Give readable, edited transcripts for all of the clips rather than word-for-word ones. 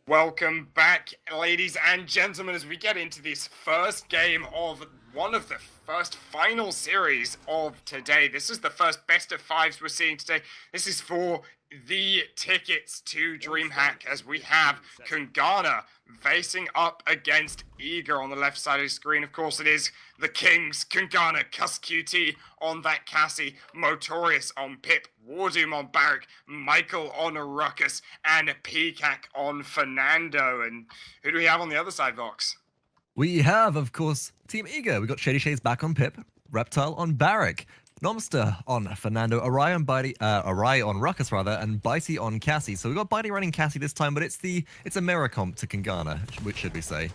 Welcome back, ladies and gentlemen, as we get into this first game of one of the first final series of today. This is the first best of fives we're seeing today. This is for the tickets to DreamHack, as we have Kungarna facing up against Eager on the left side of the screen. Of course, it is the Kings, Kungarna, Kusqt on that Cassie, MOETORIOUS on Pip, WarDoom on Barrack, mykL on Ruckus, and PCAC on Fernando. And who do we have on the other side, Vox? We have, of course, Team Eager. We got ShadeeyShades back on Pip, Reptile on Barrack, Nomster on Fernando, Awry on Bitey, Awry on Ruckus rather, and Bitey on Cassie. So we got Bitey running Cassie this time, but it's a mirror comp to Kungarna, which should we say?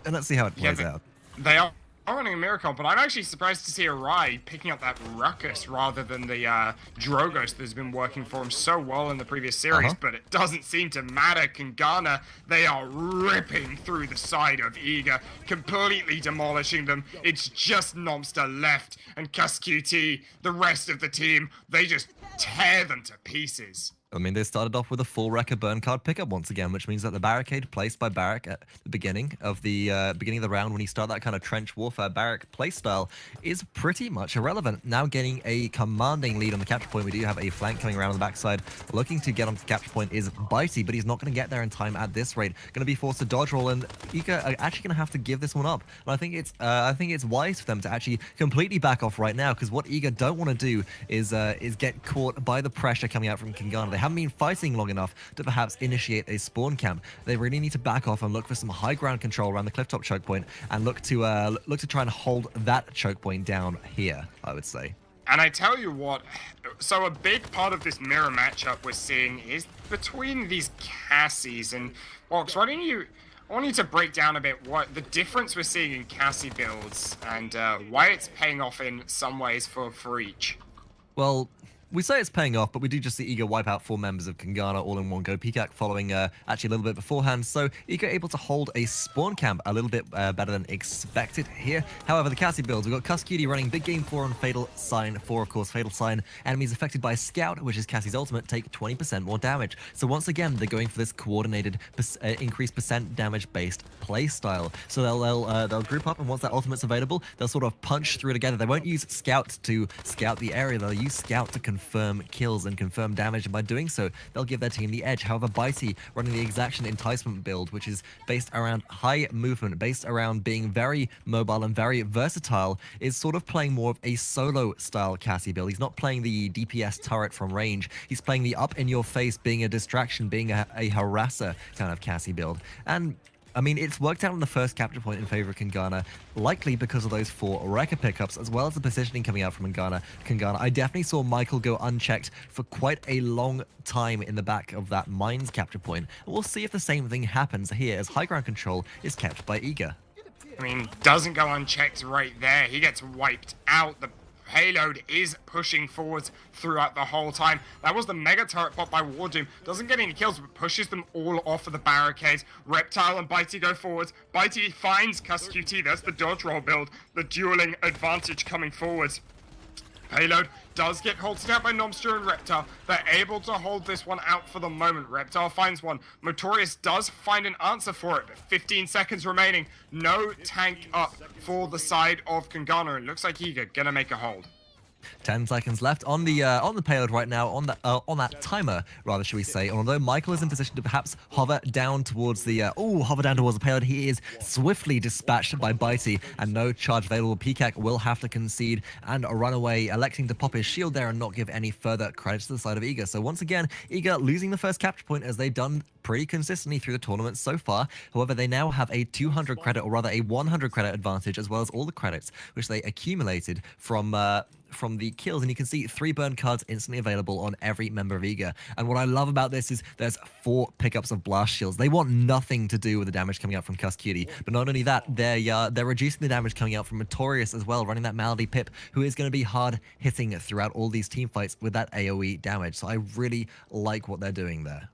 And let's see how it plays out. They are running a mirror comp, but I'm actually surprised to see Awry picking up that Ruckus rather than the Drogos that's been working for him so well in the previous series, but it doesn't seem to matter. Kungarna, they are ripping through the side of Eager, completely demolishing them. It's just Nomster left, and Kusqt, the rest of the team, they just tear them to pieces. I mean, they started off with a full Wrecker burn card pickup once again, which means that the barricade placed by Barrack at the beginning of the round, when you start that kind of trench warfare Barrack playstyle, is pretty much irrelevant. Now getting a commanding lead on the capture point, we do have a flank coming around on the backside. Looking to get onto the capture point is Bitey, but he's not going to get there in time at this rate. Going to be forced to dodge roll, and Eager are actually going to have to give this one up. And I think it's wise for them to actually completely back off right now, because what Eager don't want to do is get caught by the pressure coming out from Kungarna. They haven't been fighting long enough to perhaps initiate a spawn camp. They really need to back off and look for some high ground control around the clifftop choke point, and look to try and hold that choke point down here, I would say. And I tell you what, so a big part of this mirror matchup we're seeing is between these Cassies. And Vox, I want you to break down a bit what the difference we're seeing in Cassie builds and why it's paying off in some ways for each. Well, we say it's paying off, but we do just see Eager wipe out 4 members of Kungarna all in one go. PCAC following actually a little bit beforehand, so Eager able to hold a spawn camp a little bit better than expected here. However, the Cassie builds, we've got Kusqt running big game 4 on Fatal Sign 4, of course. Fatal Sign, enemies affected by Scout, which is Cassie's ultimate, take 20% more damage. So once again, they're going for this coordinated increased percent damage based play style. So they'll group up, and once that ultimate's available, they'll sort of punch through together. They won't use Scout to scout the area, they'll use Scout to confirm kills and confirm damage, and by doing so, they'll give their team the edge. However, Bitey running the Exaction Enticement build, which is based around high movement, based around being very mobile and very versatile, is sort of playing more of a solo style Cassie build. He's not playing the DPS turret from range. He's playing the up in your face, being a distraction, being a harasser kind of Cassie build. And I mean, it's worked out on the first capture point in favor of Kungarna, likely because of those 4 Wrecker pickups, as well as the positioning coming out from Kungarna. I definitely saw mykL go unchecked for quite a long time in the back of that Mines capture point. And we'll see if the same thing happens here, as high ground control is kept by Eager. I mean, doesn't go unchecked right there. He gets wiped out. The payload is pushing forwards throughout the whole time. That was the mega turret pop by WarDoom. Doesn't get any kills, but pushes them all off of the barricades. Reptile and Bitey go forwards. Bitey finds Kusqt. That's the dodge roll build. The dueling advantage coming forwards. Payload does get halted out by Nomster and Reptile. They're able to hold this one out for the moment. Reptile finds one. MOETORIOUS does find an answer for it, but 15 seconds remaining. No tank up for the side of Kungarna. It looks like Eager gonna make a hold. 10 seconds left on the payload right now, on that timer, rather, should we say. And although mykL is in position to perhaps hover down towards the payload, he is swiftly dispatched by Bitey, and no charge available. PCAC will have to concede and run away, electing to pop his shield there and not give any further credits to the side of Eager. So once again, Eager losing the first capture point, as they've done pretty consistently through the tournament so far. However, they now have a 200 credit, or rather a 100 credit advantage, as well as all the credits which they accumulated from the kills. And you can see 3 burn cards instantly available on every member of Eager. And what I love about this is there's 4 pickups of blast shields. They want nothing to do with the damage coming out from Kusqt, but not only that, they're reducing the damage coming out from MOETORIOUS as well, running that Malady Pip, who is going to be hard hitting throughout all these team fights with that AoE damage. So I really like what they're doing there.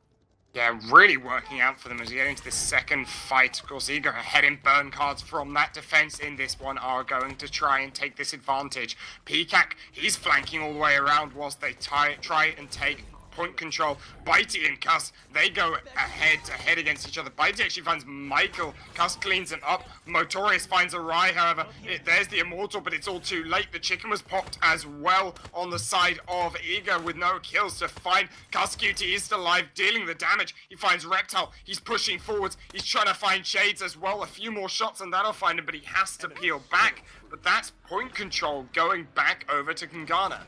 Yeah, really working out for them as we get into the second fight. Of course, Eager ahead in burn cards from that defense in this one are going to try and take this advantage. PCAC, he's flanking all the way around whilst they try and take point control. Bitey and Kusqt, they go head to head against each other. Bitey actually finds mykL. Kusqt cleans him up. MOETORIOUS finds Awry, however. There's the Immortal, but it's all too late. The chicken was popped as well on the side of Iga with no kills to find Kusqt. He is still alive, dealing the damage. He finds Reptile. He's pushing forwards. He's trying to find Shades as well. A few more shots and that'll find him, but he has to peel back. But that's point control going back over to Kungarna.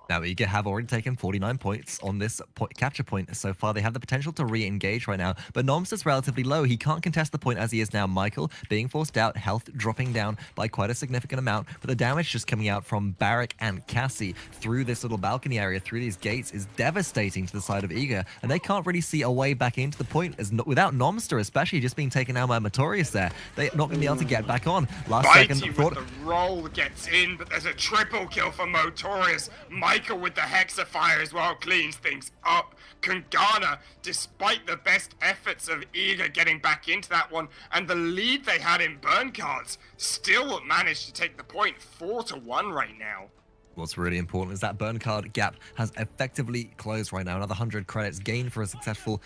Now, Iga have already taken 49 points on this capture point so far. They have the potential to re-engage right now, but Nomster's relatively low. He can't contest the point as he is now. mykL being forced out, health dropping down by quite a significant amount, but the damage just coming out from Barik and Cassie through this little balcony area, through these gates, is devastating to the side of Iga, and they can't really see a way back into the point without Nomster, especially just being taken out by MOETORIOUS there. They're not going to be able to get back on. Last Bitey second with the roll gets in, but there's a triple kill for MOETORIOUS. mykL with the Hexafire as well cleans things up. Kungarna, despite the best efforts of Iga getting back into that one and the lead they had in burn cards, still managed to take the point 4-1 right now. What's really important is that burn card gap has effectively closed right now. Another 100 credits gained for a successful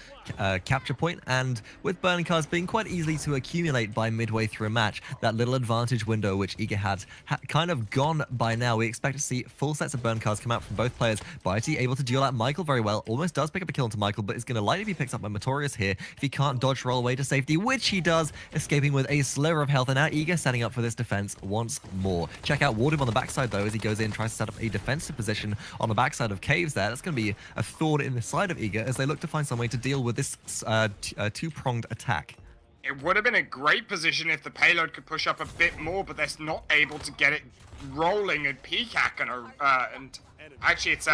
capture point, and with burn cards being quite easy to accumulate by midway through a match, that little advantage window which Iga had kind of gone by now. We expect to see full sets of burn cards come out from both players. Bitey able to duel out mykL very well, almost does pick up a kill into mykL, but is going to likely be picked up by MOETORIOUS here if he can't dodge roll away to safety, which he does, escaping with a sliver of health, and now Iga setting up for this defense once more. Check out WarDoom on the backside though as he goes in, tries to set up a defensive position on the backside of Caves there. That's going to be a thorn in the side of Iga as they look to find some way to deal with this two-pronged attack. It would have been a great position if the payload could push up a bit more, but they're not able to get it rolling. And PCAC and actually it's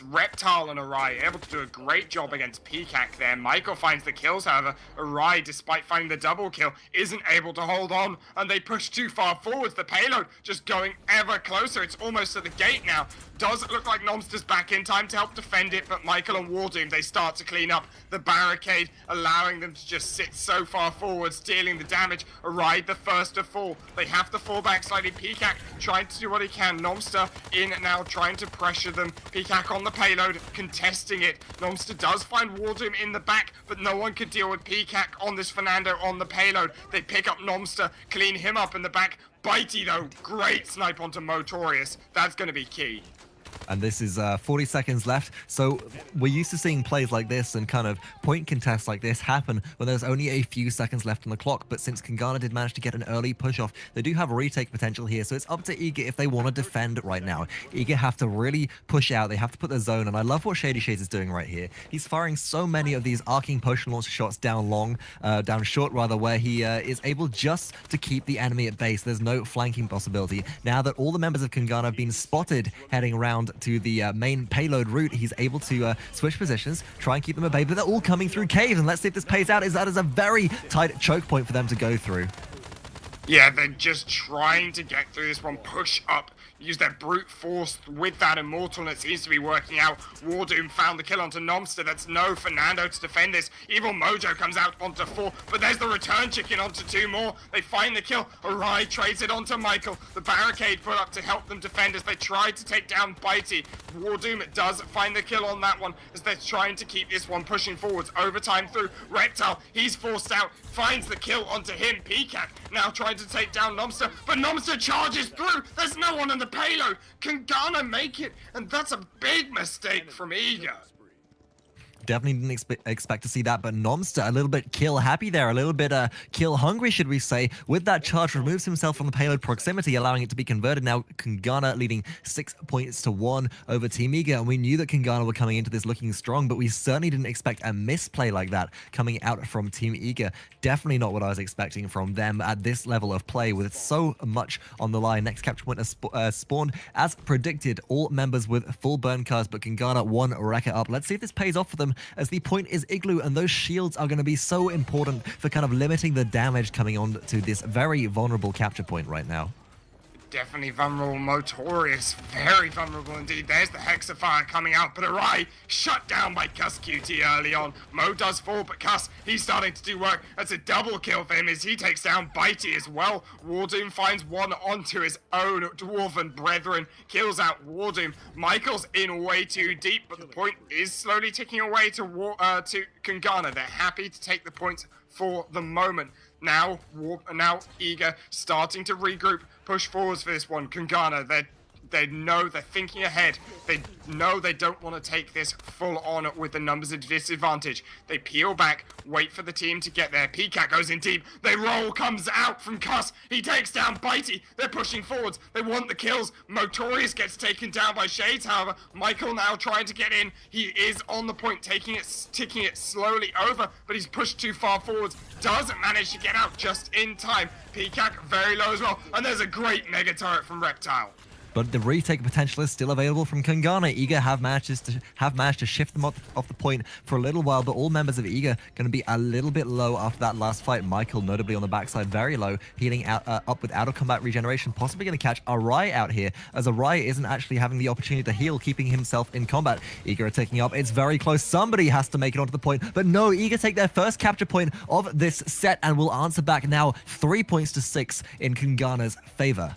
Reptile and Awry able to do a great job against PCAC there. mykL finds the kills, however. Awry, despite finding the double kill, isn't able to hold on, and they push too far forwards. The payload just going ever closer. It's almost at the gate now. Does it look like Nomster's back in time to help defend it, but mykL and WarDoom, they start to clean up the barricade, allowing them to just sit so far forwards, dealing the damage. Awry, the first to fall. They have to fall back slightly. PCAC trying to do what he can. Nomster in now, trying to pressure them. PCAC on the payload, contesting it. Nomster does find WarDoom in the back, but no one could deal with PCAC on this Fernando on the payload. They pick up Nomster, clean him up in the back. Bitey though, great snipe onto MOETORIOUS. That's going to be key. And this is 40 seconds left, so we're used to seeing plays like this and kind of point contests like this happen when there's only a few seconds left on the clock. But since Kungarna did manage to get an early push off, they do have retake potential here, so it's up to Iga if they want to defend right now. Iga have to really push out, they have to put their zone, and I love what ShadeeyShades is doing right here. He's firing so many of these arcing potion launcher shots down short rather, where he is able just to keep the enemy at base. There's no flanking possibility. Now that all the members of Kungarna have been spotted heading around to the main payload route, he's able to switch positions, try and keep them at bay, but they're all coming through caves, and let's see if this pays out. That is a very tight choke point for them to go through. Yeah, they're just trying to get through this one, push up, use their brute force with that Immortal, and it seems to be working out. WarDoom found the kill onto Nomster. That's no Fernando to defend this. Evil Mojo comes out onto 4, but there's the return chicken onto 2 more. They find the kill. Awry trades it onto mykL. The barricade put up to help them defend as they try to take down Bitey. WarDoom does find the kill on that one as they're trying to keep this one pushing forwards. Overtime through. Reptile, he's forced out, finds the kill onto him. PCAC now trying to take down Nomster, but Nomster charges through. There's no one on the payload. Kungarna make it, and that's a big mistake from Iga. Definitely didn't expect to see that, but Nomster a little bit kill happy there, a little bit kill hungry, should we say. With that charge, removes himself from the payload proximity, allowing it to be converted. Now Kungarna leading 6 points to 1 over Team Iga, and we knew that Kungarna were coming into this looking strong, but we certainly didn't expect a misplay like that coming out from Team Iga. Definitely not what I was expecting from them at this level of play, with so much on the line. Next capture point spawned as predicted, all members with full burn cards, but Kungarna 1 wrecker up. Let's see if this pays off for them, as the point is Igloo, and those shields are going to be so important for kind of limiting the damage coming on to this very vulnerable capture point right now. definitely vulnerable. MOETORIOUS, very vulnerable indeed. There's the Hexafire coming out, but Awry shut down by Kusqt early on. Mo does fall, but Kus, he's starting to do work. That's a double kill for him as he takes down Bitey as well. WarDoom finds one onto his own dwarven brethren, kills out WarDoom. mykL's in way too deep, but the point is slowly ticking away to Kungarna. They're happy to take the points for the moment. Now Eager starting to regroup, push forwards for this one. Kungarna, they know they're thinking ahead. They know they don't want to take this full on with the numbers at disadvantage. They peel back, wait for the team to get there. PCAC goes in deep. They roll, comes out from Kus. He takes down Bitey. They're pushing forwards. They want the kills. MOETORIOUS gets taken down by Shades, however. mykL now trying to get in. He is on the point, ticking it slowly over, but he's pushed too far forwards. Doesn't manage to get out just in time. PCAC very low as well. And there's a great mega turret from Reptile. But the retake potential is still available from Kungarna. Eager have managed to shift them off the point for a little while, but all members of Eager going to be a little bit low after that last fight. mykL notably on the backside, very low, healing out up with out of combat regeneration, possibly going to catch Awry out here, as Awry isn't actually having the opportunity to heal, keeping himself in combat. Eager are taking up. It's very close. Somebody has to make it onto the point, but no, Eager take their first capture point of this set and will answer back now 3 points to 6 in Kungarna's favor.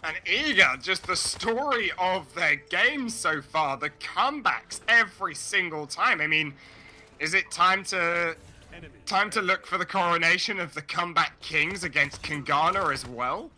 And Eager, just the story of their game so far, the comebacks every single time. I mean, is it time to look for the coronation of the comeback kings against Kungarna as well?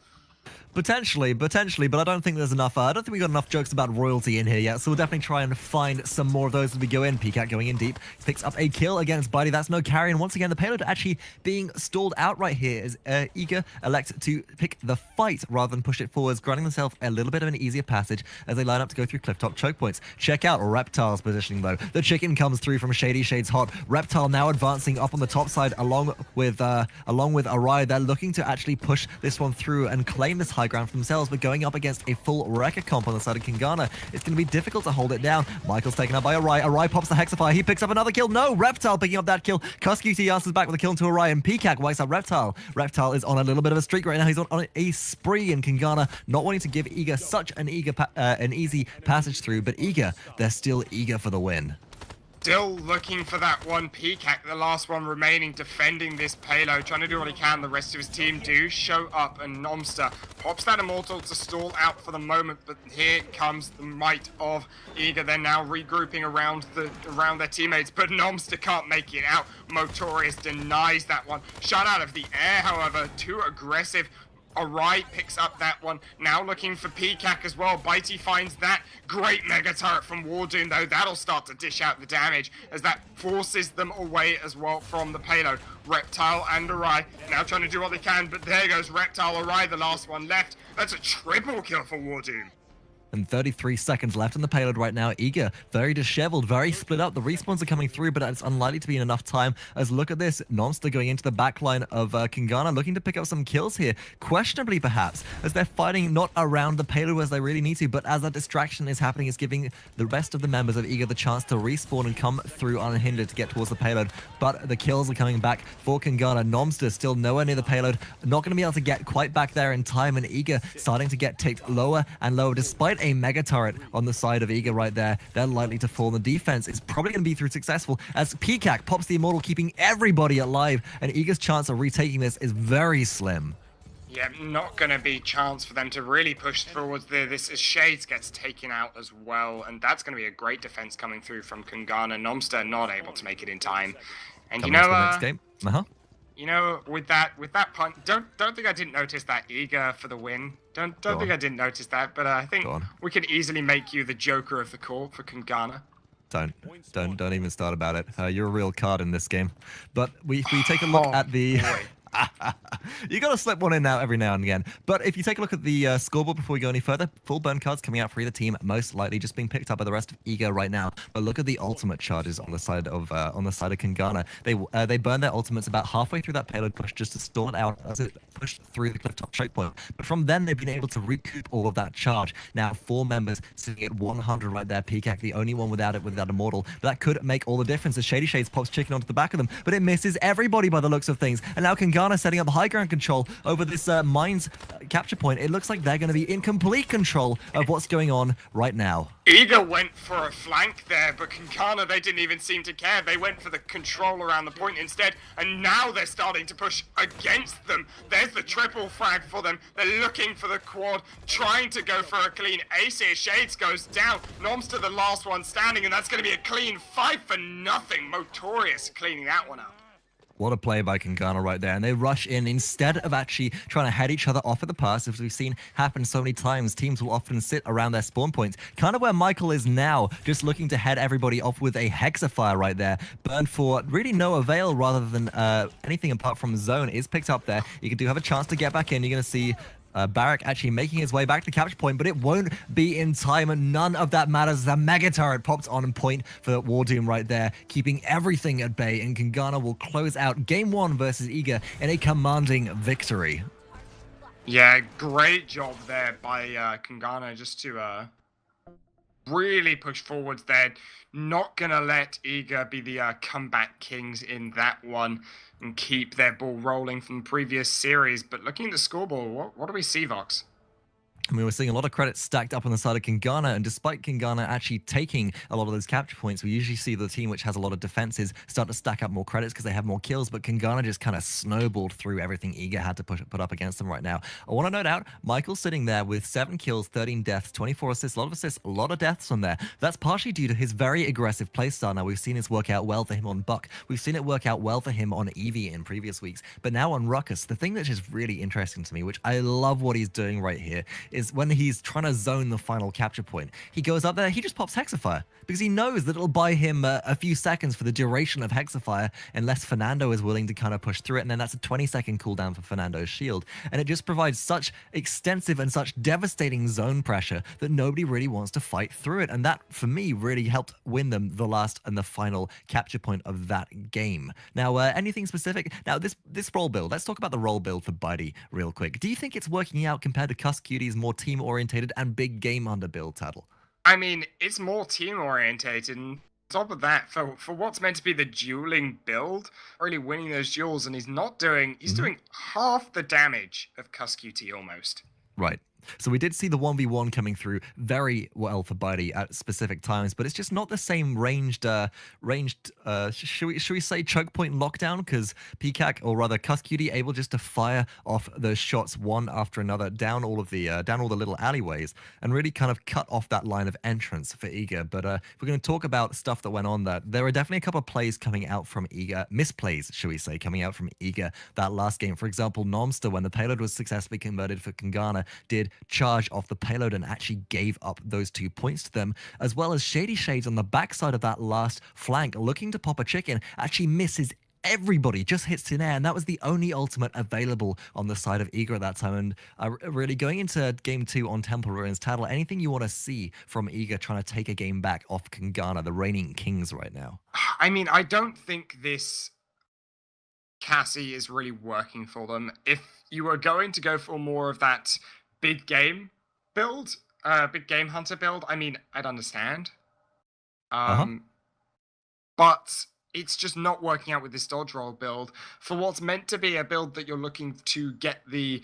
Potentially, but I don't think there's enough. I don't think we got enough jokes about royalty in here yet, so we'll definitely try and find some more of those as we go in. PCAC going in deep, picks up a kill against Bitey. That's no carry, and once again, the payload actually being stalled out right here as Eager elects to pick the fight rather than push it forwards, granting themselves a little bit of an easier passage as they line up to go through clifftop choke points. Check out Reptile's positioning though. The chicken comes through from ShadeeyShades hot. Reptile now advancing up on the top side along with Awry. They're looking to actually push this one through and claim this high ground for themselves, but going up against a full Wrecker comp on the side of Kungarna, it's going to be difficult to hold it down. mykL's taken up by Awry. Awry pops the Hexafire. He picks up another kill. No, Reptile picking up that kill. Kusqt answers back with a kill into Awry, and PCAC wipes out Reptile. Reptile is on a little bit of a streak right now. He's on a spree, and Kungarna not wanting to give Eager such an easy passage through, but Eager, they're still eager for the win. Still looking for that one. PCAC, the last one remaining, defending this payload, trying to do what he can. The rest of his team do show up, and Nomster pops that Immortal to stall out for the moment, but here comes the might of Eager. They're now regrouping around their teammates, but Nomster can't make it out. MOETORIOUS denies that one. Shot out of the air, however, too aggressive. Awry picks up that one. Now looking for PCAC as well. Bitey finds that. Great mega turret from WarDoom though. That'll start to dish out the damage as that forces them away as well from the payload. Reptile and Awry now trying to do what they can, but there goes Reptile. Awry, the last one left. That's a triple kill for WarDoom. And 33 seconds left on the payload right now. Eager, very disheveled, very split up. The respawns are coming through, but it's unlikely to be enough time. As look at this, Nomster going into the backline of Kungarna, looking to pick up some kills here. Questionably, perhaps, as they're fighting not around the payload as they really need to, but as that distraction is happening, it's giving the rest of the members of Eager the chance to respawn and come through unhindered to get towards the payload. But the kills are coming back for Kungarna. Nomster still nowhere near the payload, not going to be able to get quite back there in time, and Eager starting to get ticked lower and lower, despite a mega turret on the side of Eager right there. They're likely to fall. The defense is probably going to be through successful as PCAC pops the Immortal, keeping everybody alive, and Eager's chance of retaking this is very slim. Yeah, not going to be chance for them to really push forwards there. This is Shades gets taken out as well, and that's going to be a great defense coming through from Kungarna. Nomster not able to make it in time. And Coming to the next game. You know, with that punt, don't think I didn't notice that. Eager for the win. Don't think I didn't notice that, but I think we could easily make you the Joker of the court for Kungarna. Don't even start about it. You're a real card in this game. But we take a look at the. You gotta slip one in now every now and again. But if you take a look at the scoreboard before we go any further, full burn cards coming out for either team, most likely just being picked up by the rest of Eager right now. But look at the ultimate charges on the side of Kungarna. They burn their ultimates about halfway through that payload push just to stall it out as it pushed through the clifftop choke point. But from then they've been able to recoup all of that charge. Now 4 members sitting at 100 right there. PCAC the only one without Immortal. But that could make all the difference as ShadeeyShades pops chicken onto the back of them, but it misses everybody by the looks of things. And now Kungarna Kungarna setting up high ground control over this mines capture point. It looks like they're going to be in complete control of what's going on right now. Eager went for a flank there, but Kungarna, they didn't even seem to care. They went for the control around the point instead, and now they're starting to push against them. There's the triple frag for them. They're looking for the quad, trying to go for a clean ace here. Shades goes down. Nomster the last one standing, and that's going to be a clean 5-0. MOETORIOUS cleaning that one up. What a play by Kungarna right there. And they rush in instead of actually trying to head each other off at the pass. As we've seen happen so many times, teams will often sit around their spawn points. Kind of where mykL is now, just looking to head everybody off with a Hexafire right there. Burned for really no avail rather than anything apart from zone is picked up there. You do have a chance to get back in. You're going to see Barak actually making his way back to the capture point, but it won't be in time, and none of that matters. The mega turret popped on point for WarDoom right there, keeping everything at bay, and Kungarna will close out Game 1 versus Eager in a commanding victory. Yeah, great job there by Kungarna just to really push forwards there. Not gonna let Eager be the comeback kings in that one and keep their ball rolling from the previous series. But looking at the scoreboard, what do we see, Vox? I mean, we're seeing a lot of credits stacked up on the side of Kungarna, and despite Kungarna actually taking a lot of those capture points, we usually see the team which has a lot of defenses start to stack up more credits because they have more kills, but Kungarna just kind of snowballed through everything Eager had to put up against them right now. I want to note out, mykL's sitting there with 7 kills, 13 deaths, 24 assists, a lot of deaths on there. That's partially due to his very aggressive playstyle. Now, we've seen this work out well for him on Buck. We've seen it work out well for him on Eevee in previous weeks, but now on Ruckus, the thing that's just really interesting to me, which I love what he's doing right here, is when he's trying to zone the final capture point, he goes up there, he just pops Hexafire because he knows that it'll buy him a few seconds for the duration of Hexafire unless Fernando is willing to kind of push through it, and then that's a 20-second cooldown for Fernando's shield, and it just provides such extensive and such devastating zone pressure that nobody really wants to fight through it, and that for me really helped win them the last and the final capture point of that game. Now, anything specific? Now, this role build, let's talk about the role build for Bitey real quick. Do you think it's working out compared to Kusqt's more team-orientated and big game under build, Tattle? I mean, it's more team-orientated, and on top of that, for what's meant to be the dueling build, really winning those duels, and he's doing half the damage of Kusqt almost. Right. So we did see the 1v1 coming through very well for Bitey at specific times, but it's just not the same ranged should we say choke point lockdown, because PCAC, or rather Kusqt, able just to fire off those shots one after another down all the little alleyways and really kind of cut off that line of entrance for Eager. But if we're going to talk about stuff that went on there are definitely a couple of plays coming out from Eager, misplays, should we say, coming out from Eager that last game. For example, Nomster, when the payload was successfully converted for Kungarna, did charge off the payload and actually gave up those 2 points to them, as well as ShadeeyShades on the backside of that last flank looking to pop a chicken, actually misses everybody, just hits thin air, and that was the only ultimate available on the side of Eager at that time. And really going into game 2 on Temple Ruins, Tattle, anything you want to see from Eager trying to take a game back off Kungarna, the reigning kings right now? I mean, I don't think this Cassie is really working for them. If you were going to go for more of that big game build, big game hunter build, I mean, I'd understand. But it's just not working out with this dodge roll build for what's meant to be a build that you're looking to get the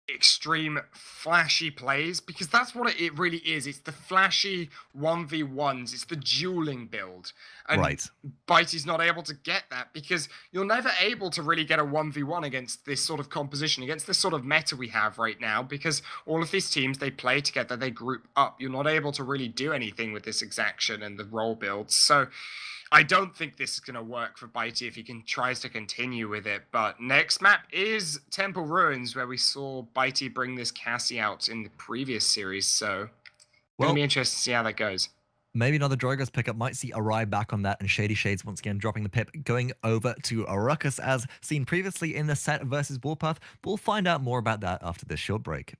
extreme flashy plays, because that's what it really is. It's the flashy 1v1s. It's the dueling build. And right. Bitey's not able to get that because you're never able to really get a 1v1 against this sort of composition, against this sort of meta we have right now, because all of these teams, they play together, they group up. You're not able to really do anything with this exaction and the role builds. So I don't think this is going to work for Bitey if he tries to continue with it. But next map is Temple Ruins, where we saw Bitey bring this Cassie out in the previous series. So it'll be interesting to see how that goes. Maybe another Drogo's pickup might see Awry back on that, and ShadeeyShades once again dropping the pip, going over to Ruckus as seen previously in the set versus Warpath. We'll find out more about that after this short break.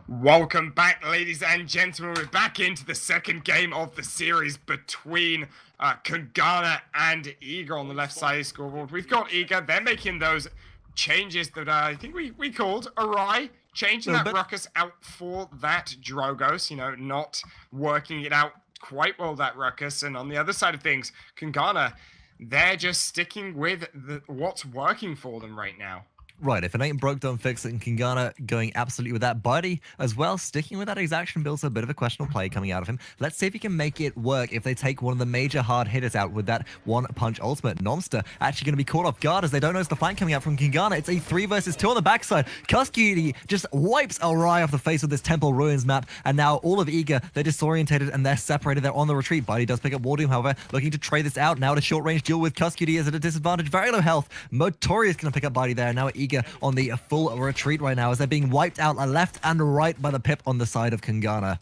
Welcome back, ladies and gentlemen. We're back into the second game of the series between Kungarna and Eager on the left side of the scoreboard. We've got Eager. They're making those changes that I think we called Awry, changing that Ruckus out for that Drogos, you know, not working it out quite well, that Ruckus. And on the other side of things, Kungarna, They're just sticking with what's working for them right now. Right, if it ain't broke, don't fix it, and Kungarna going absolutely with that. Bitey as well, sticking with that exaction build's a bit of a questionable play coming out of him. Let's see if he can make it work if they take one of the major hard hitters out with that one-punch ultimate. Nomster actually going to be caught off guard as they don't notice the flank coming out from Kungarna. It's a 3 versus 2 on the backside. Kusqt just wipes Awry off the face of this Temple Ruins map, and now all of Eager, they're disorientated and they're separated. They're on the retreat. Bitey does pick up WarDoom, however, looking to trade this out. Now at a short-range duel with Kusqt is at a disadvantage. Very low health. MOETORIOUS going to pick up Bitey there. Now Eager on the full retreat right now as they're being wiped out left and right by the pip on the side of Kungarna.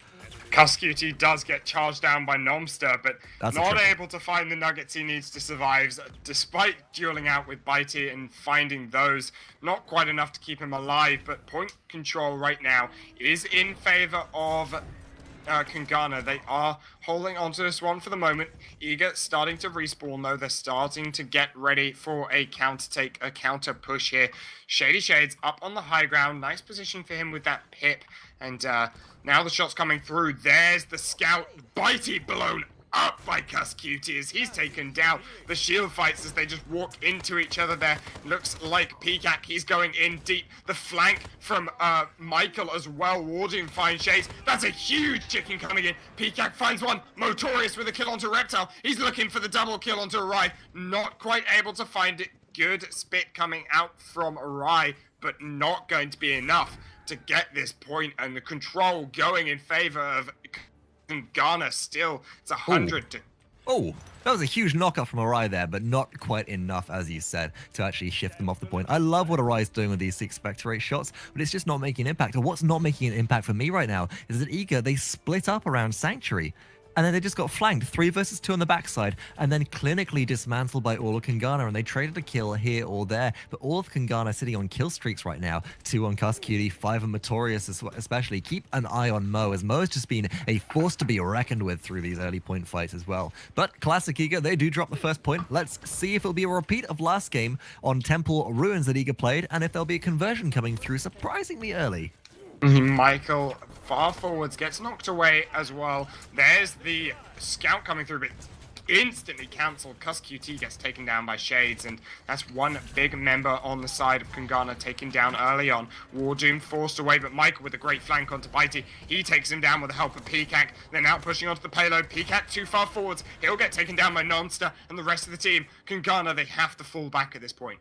Kusqt does get charged down by Nomster, but not able to find the nuggets he needs to survive, despite dueling out with Bitey and finding those. Not quite enough to keep him alive, but point control right now is in favor of Kungarna. They are holding onto this one for the moment. Eager starting to respawn though. They're starting to get ready for a counter take, a counter push here. ShadeeyShades up on the high ground. Nice position for him with that pip. And now the shot's coming through. There's the scout. Bitey blown up by Kusqt as he's taken down. The shield fights as they just walk into each other there. Looks like PCAC, he's going in deep. The flank from mykL as well. WarDoom finds Shades. That's a huge chicken coming in. PCAC finds one. MOETORIOUS with a kill onto Reptile. He's looking for the double kill onto Awry. Not quite able to find it. Good spit coming out from Awry, but not going to be enough to get this point, and the control going in favor of Kungarna still. It's 100 to... Oh, that was a huge knockout from Awry there, but not quite enough, as you said, to actually shift them off the point. I love what Awry is doing with these expectorate shots, but it's just not making an impact. And what's not making an impact for me right now is that Eager, they split up around Sanctuary. And then they just got flanked, 3 versus 2 on the backside, and then clinically dismantled by all of Kungarna, and they traded a kill here or there, but all of Kungarna sitting on kill streaks right now, 2 on Kusqt, 5 on MOETORIOUS especially. Keep an eye on Mo, as Mo has just been a force to be reckoned with through these early point fights as well. But Classic Eager, they do drop the first point. Let's see if it'll be a repeat of last game on Temple Ruins that Eager played, and if there'll be a conversion coming through surprisingly early. mykL far forwards gets knocked away as well. There's the scout coming through, but instantly cancelled. Kusqt gets taken down by Shades, and that's one big member on the side of Kungarna taken down early on. WarDoom forced away, but mykL with a great flank onto Bitey. He takes him down with the help of PCAC. They're now pushing onto the payload. PCAC too far forwards. He'll get taken down by Nomster and the rest of the team. Kungarna, they have to fall back at this point.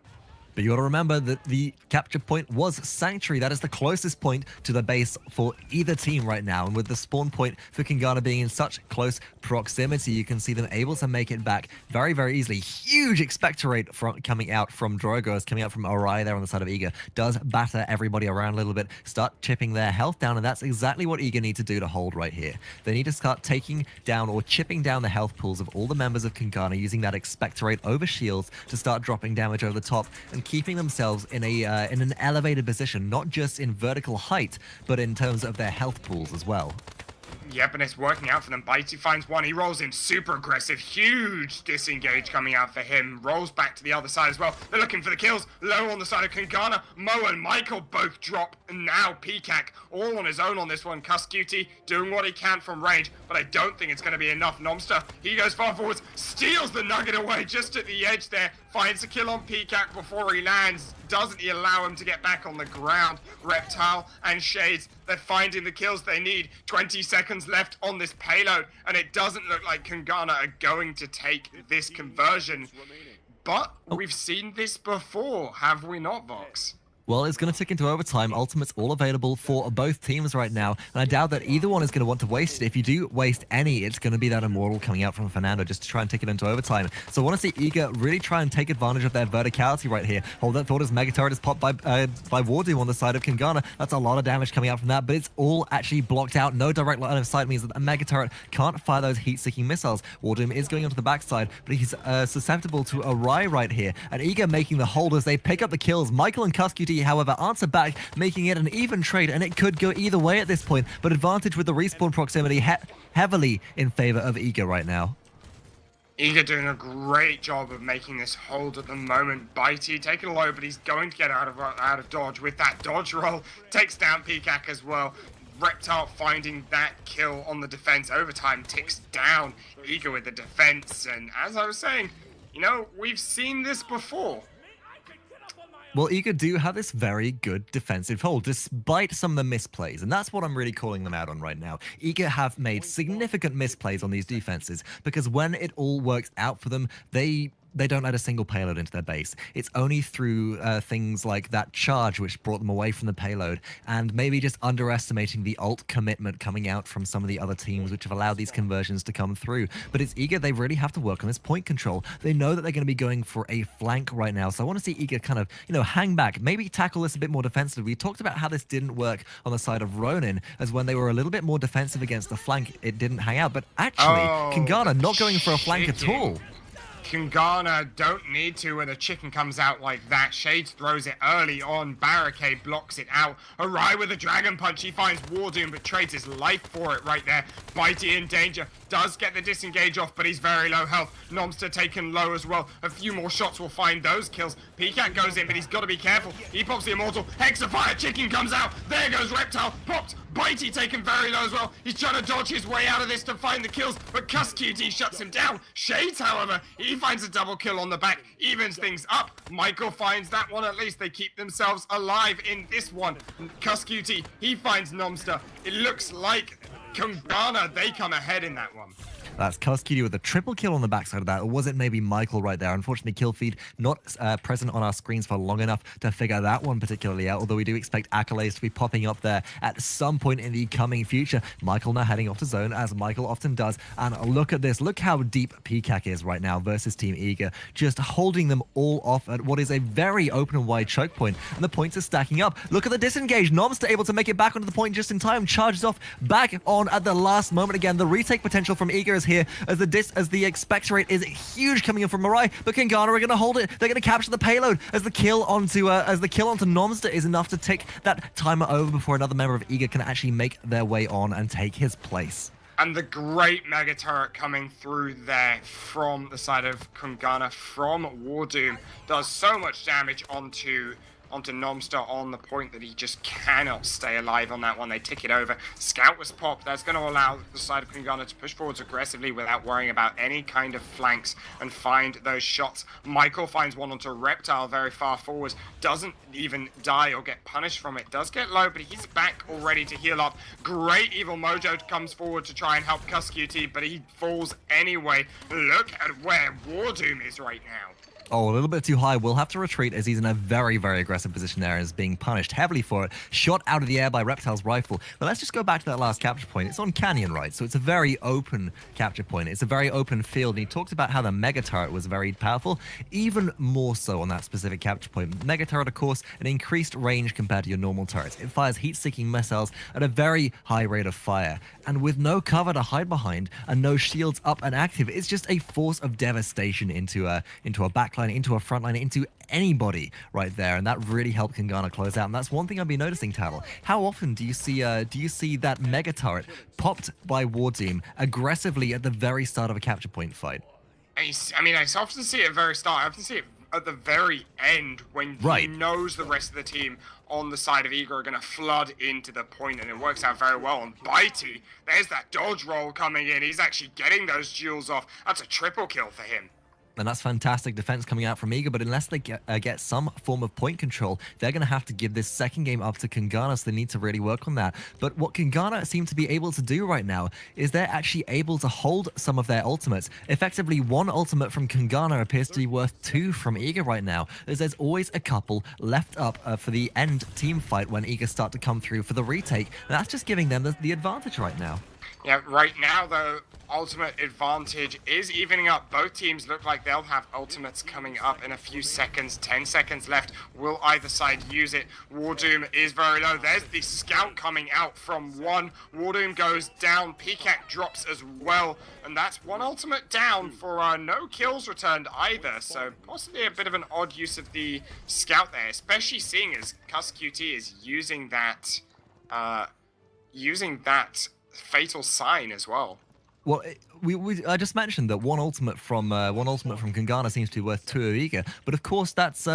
But you got to remember that the capture point was Sanctuary. That is the closest point to the base for either team right now. And with the spawn point for Kungarna being in such close proximity, you can see them able to make it back very, very easily. Huge expectorate coming out from Drogo, coming out from Awry there on the side of Eager. Does batter everybody around a little bit, start chipping their health down, and that's exactly what Eager need to do to hold right here. They need to start taking down or chipping down the health pools of all the members of Kungarna, using that expectorate over shields to start dropping damage over the top and keeping themselves in an elevated position, not just in vertical height, but in terms of their health pools as well. Yep, and it's working out for them. Bitey finds one. He rolls in super aggressive. Huge disengage coming out for him. Rolls back to the other side as well. They're looking for the kills. Low on the side of Kungarna. Mo and mykL both drop. And now PCAC all on his own on this one. Kusqt doing what he can from range, but I don't think it's going to be enough. Nomster, he goes far forwards. Steals the nugget away just at the edge there. Finds a kill on PCAC before he lands. Doesn't he allow him to get back on the ground? Reptile and Shades, they're finding the kills they need. 20 seconds left on this payload, and it doesn't look like Kungarna are going to take this conversion. But we've seen this before, have we not, Vox? Well, it's going to tick into overtime. Ultimates all available for both teams right now, and I doubt that either one is going to want to waste it. If you do waste any, it's going to be that Immortal coming out from Fernando just to try and take it into overtime. So I want to see Eager really try and take advantage of their verticality right here. Hold that thought as Mega Turret is popped by WarDoom on the side of Kungarna. That's a lot of damage coming out from that, but it's all actually blocked out. No direct line of sight means that a Mega Turret can't fire those heat-seeking missiles. WarDoom is going onto the backside, but he's susceptible to Awry right here. And Eager making the hold as they pick up the kills. mykL and Kusqt, however, answer back, making it an even trade, and it could go either way at this point, but advantage with the respawn proximity heavily in favor of Eager right now. Eager doing a great job of making this hold at the moment. Bitey taking a low, but he's going to get out of dodge with that dodge roll. Takes down PCAC as well. Reptile finding that kill on the defense. Overtime ticks down. Eager with the defense, and as I was saying, you know, we've seen this before. Well, Eager do have this very good defensive hold, despite some of the misplays, and that's what I'm really calling them out on right now. Eager have made significant misplays on these defenses, because when it all works out for them, they don't let a single payload into their base. It's only through things like that charge which brought them away from the payload, and maybe just underestimating the ult commitment coming out from some of the other teams which have allowed these conversions to come through. But it's Eager, they really have to work on this point control. They know that they're going to be going for a flank right now, so I want to see Eager kind of, you know, hang back, maybe tackle this a bit more defensively. We talked about how this didn't work on the side of Ronin, as when they were a little bit more defensive against the flank, it didn't hang out. But actually, Kungarna not going for a flank at all. Kungarna don't need to when a chicken comes out like that. Shades throws it early on. Barricade blocks it out. Awry with a dragon punch. He finds WarDoom but trades his life for it right there. Bitey in danger. Does get the disengage off, but he's very low health. Nomster taken low as well. A few more shots will find those kills. Pickaxe goes in, but he's got to be careful. He pops the Immortal. Hexafire. Chicken comes out. There goes Reptile. Popped. Bitey taken very low as well. He's trying to dodge his way out of this to find the kills, but Kusqt shuts him down. Shades, however, he finds a double kill on the back, evens things up. mykL finds that one at least. They keep themselves alive in this one. Kusqt, he finds Nomster. It looks like Kungarna, they come ahead in that one. That's Kusqt with a triple kill on the backside of that, or was it maybe mykL right there? Unfortunately, kill feed not present on our screens for long enough to figure that one particularly out, although we do expect accolades to be popping up there at some point in the coming future. mykL now heading off to zone, as mykL often does, and look at this. Look how deep Pickaxe is right now versus Team Eager, just holding them all off at what is a very open and wide choke point, and the points are stacking up. Look at the disengage. Nomster able to make it back onto the point just in time, charges off back on at the last moment again. The retake potential from Eager is here, as the expectorate is huge coming in from Awry, but Kungarna are going to hold it. They're going to capture the payload, as the kill onto Nomster is enough to take that timer over before another member of Eager can actually make their way on and take his place. And the great mega turret coming through there from the side of Kungarna from WarDoom does so much damage onto Nomster on the point that he just cannot stay alive on that one. They tick it over. Scout was popped. That's going to allow the side of Kungarna to push forwards aggressively without worrying about any kind of flanks and find those shots. mykL finds one onto Reptile very far forwards. Doesn't even die or get punished from it. Does get low, but he's back already to heal up. Great Evil Mojo comes forward to try and help Kusqt, but he falls anyway. Look at where WarDoom is right now. Oh, a little bit too high. We'll have to retreat, as he's in a very, very aggressive position there and is being punished heavily for it. Shot out of the air by Reptile's rifle. But let's just go back to that last capture point. It's on Canyon, right? So it's a very open capture point. It's a very open field. And he talked about how the Mega Turret was very powerful, even more so on that specific capture point. Mega Turret, of course, an increased range compared to your normal turrets. It fires heat-seeking missiles at a very high rate of fire. And with no cover to hide behind and no shields up and active, it's just a force of devastation into a backline, into a front line, into anybody right there, and that really helped Kungarna close out. And that's one thing I've been noticing, Tattle. How often do you see that mega turret popped by WarDoom aggressively at the very start of a capture point fight? I mean, I often see it at the very start. I often see it at the very end when he knows the rest of the team on the side of Eager are going to flood into the point, and it works out very well on Bitey. There's that dodge roll coming in. He's actually getting those jewels off. That's a triple kill for him. And that's fantastic defense coming out from Eager, but unless they get some form of point control, they're going to have to give this second game up to Kungarna, so they need to really work on that. But what Kungarna seem to be able to do right now is they're actually able to hold some of their ultimates. Effectively, one ultimate from Kungarna appears to be worth 2 from Eager right now, as there's always a couple left up for the end team fight when Eager start to come through for the retake. And that's just giving them the advantage right now. Yeah, right now, though, ultimate advantage is evening up. Both teams look like they'll have ultimates coming up in a few seconds. 10 seconds left. Will either side use it? WarDoom is very low. There's the scout coming out from one. WarDoom goes down. Pickaxe drops as well. And that's one ultimate down for no kills returned either. So possibly a bit of an odd use of the scout there, especially seeing as Kusqt is using that fatal sign as well. Well, I just mentioned that one ultimate from Kungarna seems to be worth 2 of Eager, but of course that's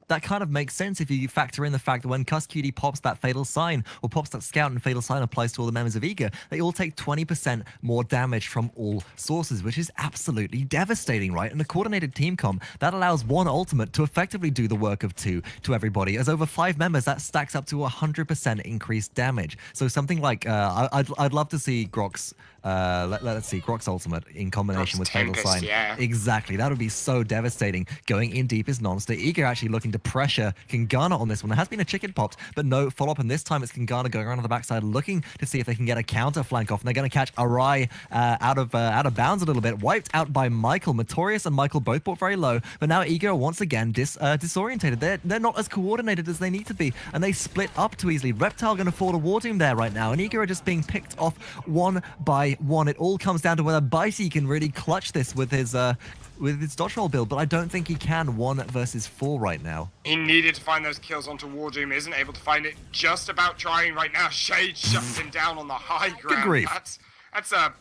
that kind of makes sense if you factor in the fact that when Kusqt pops that Fatal Sign, or pops that Scout and Fatal Sign applies to all the members of Eager, they all take 20% more damage from all sources, which is absolutely devastating, right? In a coordinated team comp, that allows one ultimate to effectively do the work of two to everybody. As over 5 members, that stacks up to 100% increased damage. So something like, I'd love to see Grok's, let's see, Grok's ultimate in combination with Fatal Sign. Yeah. Exactly, that would be so devastating. Going in deep is Nomster. Eager actually looking to pressure Kungarna on this one. There has been a chicken popped, but no follow-up, and this time it's Kungarna going around on the backside looking to see if they can get a counter flank off, and they're going to catch Awry out of bounds a little bit. Wiped out by mykL. MOETORIOUS and mykL both brought very low, but now Eager are once again disorientated. They're not as coordinated as they need to be, and they split up too easily. Reptile going to fall to WarDoom there right now, and Eager are just being picked off one by one. It all comes down to whether Bitey can really clutch this with his dodge roll build, but I don't think he can 1 versus 4 right now. He needed to find those kills onto WarDoom, isn't able to find it, just about trying right now. Shade shuts him down on the high ground. Good grief. That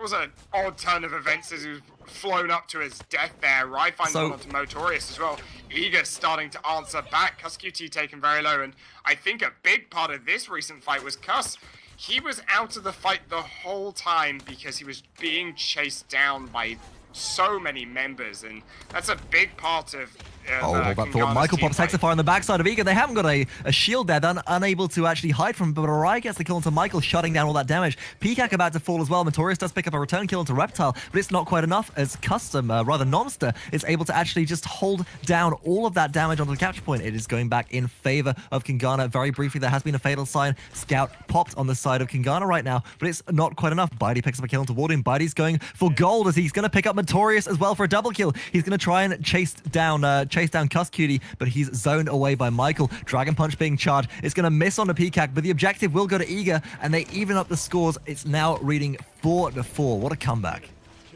was an odd turn of events as he was flown up to his death there. Rai finds one onto MOETORIOUS as well. Eager starting to answer back. Kusqt taken very low, and I think a big part of this recent fight was Kus. He was out of the fight the whole time because he was being chased down by so many members, and that's a big part of hold that thought. mykL pops Hexafire on the backside of Eager. They haven't got a shield there. They're unable to actually hide from, but Awry gets the kill into mykL, shutting down all that damage. pykak about to fall as well. MOETORIOUS does pick up a return kill into Reptile, but it's not quite enough as Nomster is able to actually just hold down all of that damage onto the capture point. It is going back in favor of Kungarna. Very briefly, there has been a Fatal Sign. Scout popped on the side of Kungarna right now, but it's not quite enough. Bitey picks up a kill into WarDoom. Bitey's going for gold as he's going to pick up MOETORIOUS as well for a double kill. He's going to try and chase down Kusqt, but he's zoned away by mykL. Dragon Punch being charged. It's going to miss on the pykak, but the objective will go to Eager, and they even up the scores. It's now reading 4-4. What a comeback.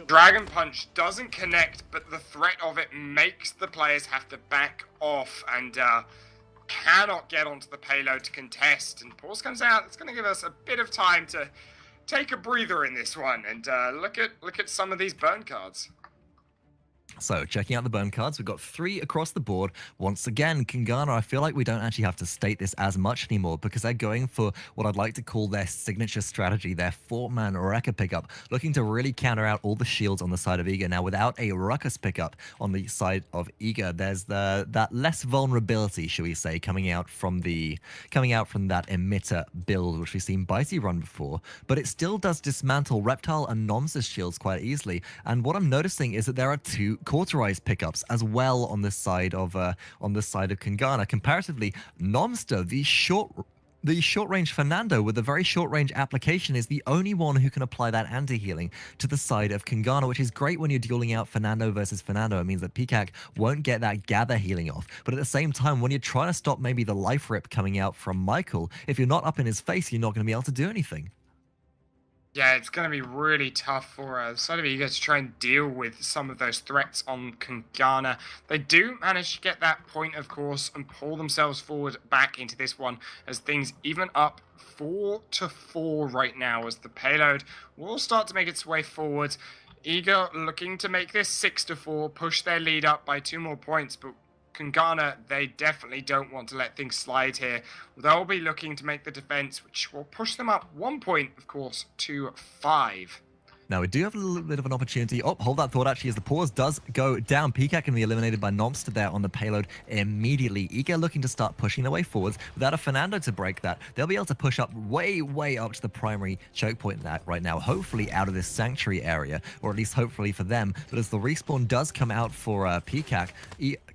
Dragon Punch doesn't connect, but the threat of it makes the players have to back off and cannot get onto the payload to contest. And Pause comes out. It's going to give us a bit of time to take a breather in this one and look at some of these burn cards. So, checking out the burn cards, we've got 3 across the board. Once again, Kungarna, I feel like we don't actually have to state this as much anymore because they're going for what I'd like to call their signature strategy, their 4-man Rekka pickup, looking to really counter out all the shields on the side of Eager. Now, without a Ruckus pickup on the side of Eager, there's that less vulnerability, shall we say, coming out from that emitter build, which we've seen Bitey run before, but it still does dismantle Reptile and Nomster's shields quite easily. And what I'm noticing is that there are 2 cauterized pickups as well on the side of Kungarna. Comparatively, Nomster, the short-range Fernando with a very short-range application, is the only one who can apply that anti-healing to the side of Kungarna, which is great when you're dueling out Fernando versus Fernando. It means that pykak won't get that gather healing off. But at the same time, when you're trying to stop maybe the life rip coming out from mykL, if you're not up in his face, you're not going to be able to do anything. Yeah, it's going to be really tough for side of Eager to try and deal with some of those threats on Kungarna. They do manage to get that point, of course, and pull themselves forward back into this one as things even up 4-4 right now as the payload will start to make its way forward. Eager looking to make this 6-4, push their lead up by 2 more points, but Kungarna, they definitely don't want to let things slide here. They'll be looking to make the defense, which will push them up 1 point, of course, to 5. Now, we do have a little bit of an opportunity. Oh, hold that thought, actually, as the pause does go down. pykak can be eliminated by Nomster there on the payload immediately. Eager looking to start pushing their way forwards. Without a Fernando to break that, they'll be able to push up way up to the primary choke point right now, hopefully out of this sanctuary area, or at least hopefully for them. But as the respawn does come out for pykak,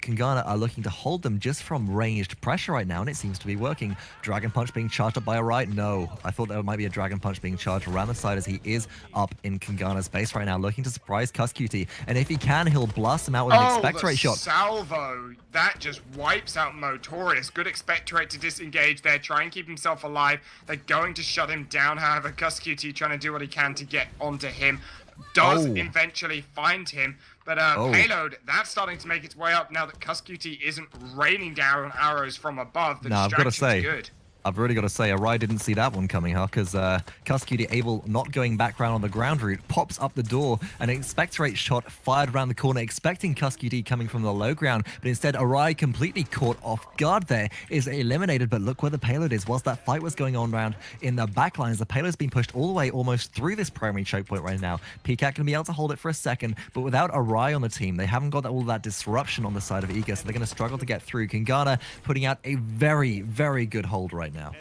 Kungarna are looking to hold them just from ranged pressure right now, and it seems to be working. Dragon Punch being charged up by Awry. No, I thought there might be a Dragon Punch being charged around the side as he is up in Kungarna's base right now, looking to surprise Kusqt. And if he can, he'll blast him out with an expectorate shot. Salvo! That just wipes out MOETORIOUS. Good expectorate to disengage there, try and keep himself alive. They're going to shut him down, however, Kusqt trying to do what he can to get onto him. Does eventually find him, but payload, that's starting to make its way up now that Kusqt isn't raining down arrows from above. The I've got to say, good. I've really got to say, Awry didn't see that one coming, huh? Because Kusqt able not going back round on the ground route, pops up the door, and an expectorate shot fired around the corner, expecting Kusqt coming from the low ground, but instead Awry completely caught off guard there, is eliminated, but look where the payload is. Whilst that fight was going on around in the backlines, the payload's been pushed all the way almost through this primary choke point right now. pykAC can be able to hold it for a second, but without Awry on the team, they haven't got all that disruption on the side of Eager, so they're going to struggle to get through. Kungarna putting out a very, very good hold right now.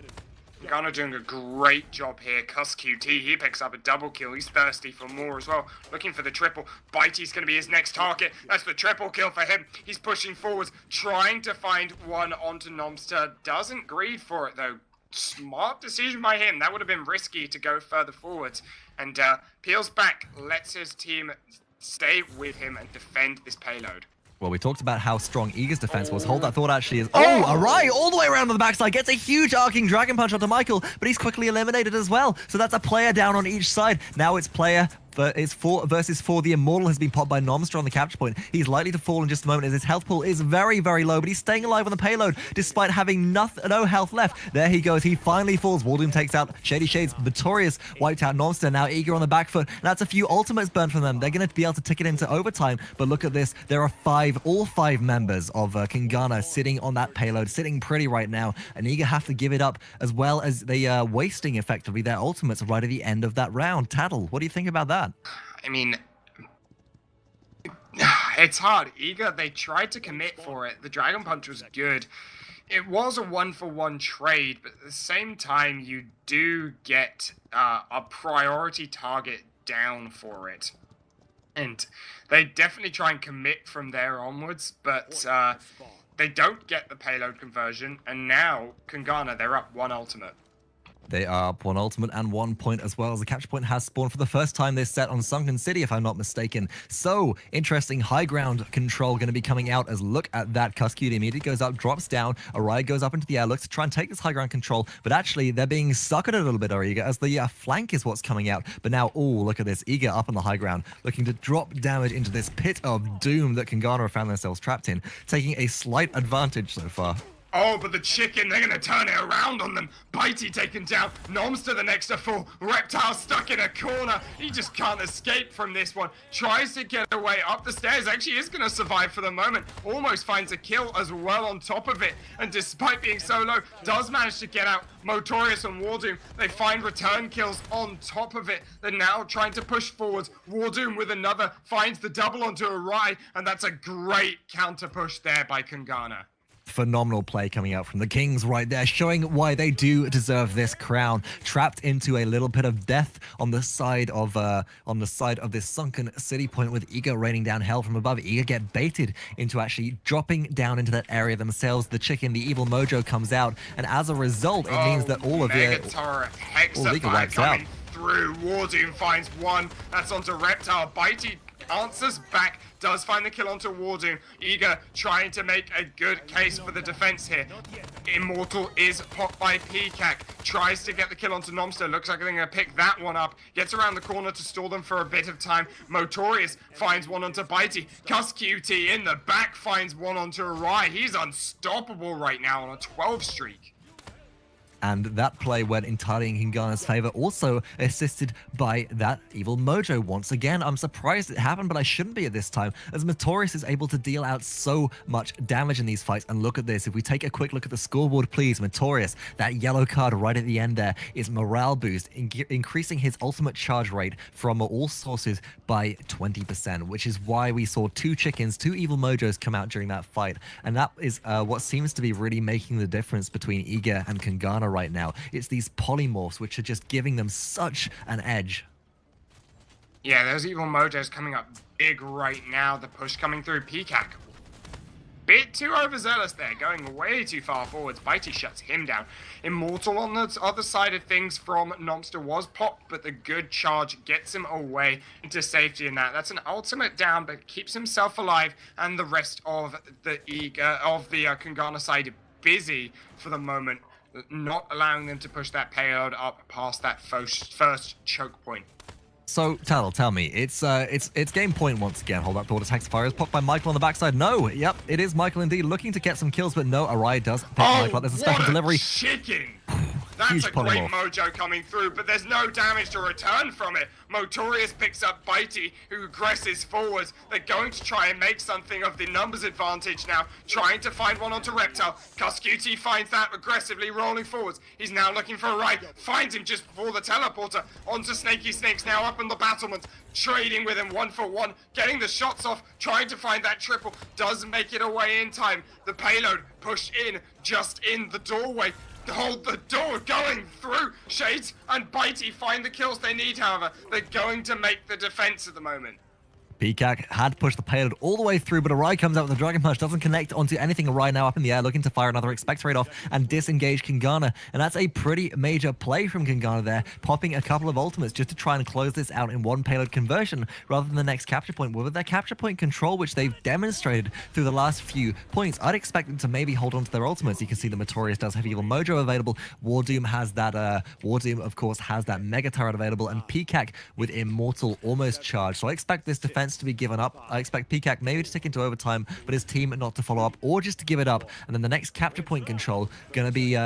Kungarna doing a great job here. Kusqt, he picks up a double kill. He's thirsty for more as well. Looking for the triple. Bitey's going to be his next target. That's the triple kill for him. He's pushing forwards, trying to find one onto Nomster. Doesn't greed for it though. Smart decision by him. That would have been risky to go further forwards. And peels back, lets his team stay with him and defend this payload. Well, we talked about how strong Eager's defense was. Hold that thought actually is... Oh, Awry all the way around on the backside. Gets a huge arcing dragon punch onto mykL, but he's quickly eliminated as well. So that's a player down on each side. Now it's player... But it's 4 versus 4. The Immortal has been popped by Nomster on the capture point. He's likely to fall in just a moment as his health pool is very, very low, but he's staying alive on the payload despite having no health left. There he goes. He finally falls. WarDoom takes out ShadeeyShades. MOETORIOUS wiped out Nomster. Now Eager on the back foot. That's a few ultimates burned from them. They're going to be able to tick it into overtime. But look at this. There are all five members of Kungarna sitting on that payload, sitting pretty right now. And Eager have to give it up as well as they are wasting effectively their ultimates right at the end of that round. Tattle, what do you think about that? I mean, it's hard. Eager, they tried to commit for it. The Dragon Punch was good. It was a 1-for-1 trade, but at the same time, you do get a priority target down for it. And they definitely try and commit from there onwards, but they don't get the payload conversion. And now, Kungarna, they're up 1 ultimate. They are up 1 ultimate and 1 point as well, as the capture point has spawned for the first time this set on Sunken City, if I'm not mistaken. So, interesting high ground control going to be coming out as look at that. Kusqt immediately goes up, drops down. Awry goes up into the air, looks to try and take this high ground control, but actually they're being stuck at it a little bit, Eager, as the flank is what's coming out. But now, oh, look at this. Eager up on the high ground, looking to drop damage into this pit of doom that Kungarna have found themselves trapped in, taking a slight advantage so far. Oh, but the chicken, they're going to turn it around on them. Bitey taken down. Nomster the next to fall. Reptile stuck in a corner. He just can't escape from this one. Tries to get away up the stairs. Actually is going to survive for the moment. Almost finds a kill as well on top of it. And despite being so low, does manage to get out. MOETORIOUS and WarDoom, they find return kills on top of it. They're now trying to push forwards. WarDoom with another finds the double onto Awry. And that's a great counter push there by Kungarna. Phenomenal play coming out from the Kings right there, showing why they do deserve this crown. Trapped into a little bit of death on the side of this Sunken City point, with Eager raining down hell from above. Eager get baited into actually dropping down into that area themselves. The chicken, the evil mojo, comes out, and as a result, it means that all of Eager wipes out. Through WarDoom finds one. That's onto Reptile. Bitey answers back, does find the kill onto WarDoom. Eager trying to make a good case for the defense here. Immortal is popped by pykAC, tries to get the kill onto Nomster. Looks like they're going to pick that one up. Gets around the corner to stall them for a bit of time. MOETORIOUS finds one onto Bitey. Kusqt in the back finds one onto Awry. He's unstoppable right now on a 12 streak. And that play went entirely in Kungarna's favor, also assisted by that evil mojo once again. I'm surprised it happened, but I shouldn't be at this time, as MOETORIOUS is able to deal out so much damage in these fights. And look at this. If we take a quick look at the scoreboard, please, MOETORIOUS, that yellow card right at the end there is morale boost, increasing his ultimate charge rate from all sources by 20%, which is why we saw 2 chickens, 2 evil mojos come out during that fight. And that is what seems to be really making the difference between Eager and Kungarna right now. It's these polymorphs which are just giving them such an edge. Yeah, those evil mojos coming up big right now. The push coming through. pykAC, bit too overzealous there, going way too far forwards. Bitey shuts him down. Immortal on the other side of things from Nomster was popped, but the good charge gets him away into safety in that. That's an ultimate down, but keeps himself alive, and the rest of the Kungarna side busy for the moment, not allowing them to push that payload up past that first choke point. So, Tattle, tell me, it's game point once again. Hold that thought. Attacks fire is popped by mykL on the backside. No, yep, it is mykL indeed, looking to get some kills, but no, Awry does pick mykL up. There's a special delivery. Chicken! That's Huge a great polymorph. mojo coming through, but there's no damage to return from it. MOETORIOUS picks up Bitey, who aggresses forwards. They're going to try and make something of the numbers advantage now, trying to find one onto Reptile. Kusqt finds that aggressively rolling forwards. He's now looking for a ride, finds him just before the teleporter. Onto Snaky Snakes now up in the battlement, trading with him 1-for-1, getting the shots off, trying to find that triple. Doesn't make it away in time. The payload pushed in, just in the doorway. Hold the door going through. Shades and Bitey find the kills they need, however. They're going to make the defense at the moment. Peacock had pushed the payload all the way through, but Awry comes out with a Dragon Punch, doesn't connect onto anything. Awry now up in the air, looking to fire another Expectorate off and disengage Kungarna. And that's a pretty major play from Kungarna there, popping a couple of ultimates just to try and close this out in one payload conversion rather than the next capture point. With their capture point control, which they've demonstrated through the last few points, I'd expect them to maybe hold on to their ultimates. You can see the MOETORIOUS does have Evil Mojo available. WarDoom has that, WarDoom, of course, has that Mega Turret available, and Peacock with Immortal almost charged. So I expect this defense to be given up. I expect Peacock maybe to take into overtime, but his team not to follow up, or just to give it up. And then the next capture point control gonna be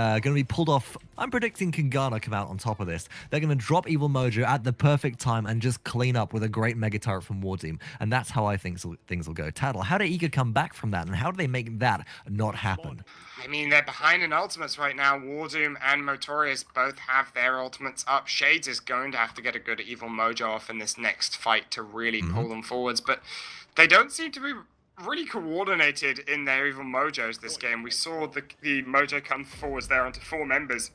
pulled off. I'm predicting Kungarna come out on top of this. They're gonna drop Evil Mojo at the perfect time and just clean up with a great Mega Turret from WarDoom. And that's how I think things will go. Tattle, how do Eager come back from that, and how do they make that not happen? I mean, they're behind in ultimates right now. WarDoom and MOETORIOUS both have their ultimates up. Shades is going to have to get a good Evil Mojo off in this next fight to really pull them forwards, but they don't seem to be really coordinated in their Evil Mojos this game. We saw the Mojo come forwards there onto 4 members,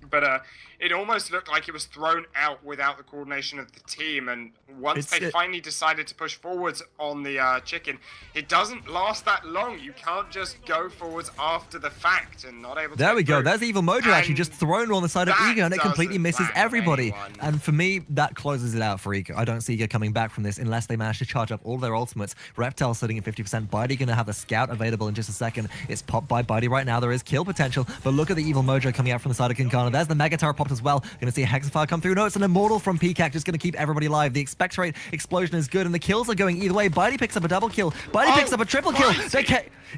but it almost looked like it was thrown out without the coordination of the team. And once they finally decided to push forwards on the chicken, it doesn't last that long. You can't just go forwards after the fact and not able to There we go. through. There's Evil Mojo actually just thrown on the side of Eager, and it completely misses doesn't everybody. anyone. And for me, that closes it out for Eager. I don't see Eager coming back from this unless they manage to charge up all their ultimates. Reptile sitting at 50%. Bitey going to have a scout available in just a second. It's popped by Bitey right now. There is kill potential, but look at the Evil Mojo coming out from the side of Kungarna. There's the Mega Tower popped as well. Going to see a Hexafire come through. No, it's an Immortal from Peacock, just going to keep everybody alive. The Expectorate explosion is good, and the kills are going either way. Bitey picks up a double kill. Bitey picks up a triple kill.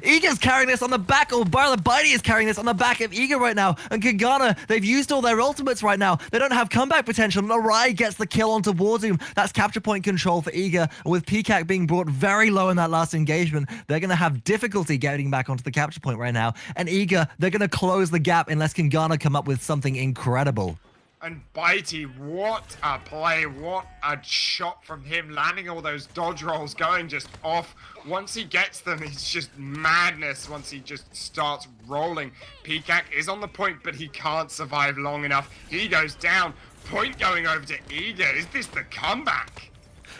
Eager's carrying this on the back, or Bitey is carrying this on the back of Eager right now. And Kungarna, they've used all their ultimates right now. They don't have comeback potential. And Awry gets the kill onto WarDoom. That's capture point control for Eager. And with Peacock being brought very low in that last engagement, they're going to have difficulty getting back onto the capture point right now. And Eager, they're going to close the gap unless Kungarna come up with something incredible. And Bitey, what a play, what a shot from him, landing all those dodge rolls, going just off. Once he gets them, it's just madness once he just starts rolling. Peacock is on the point, but he can't survive long enough. He goes down, point going over to Eager. Is this the comeback?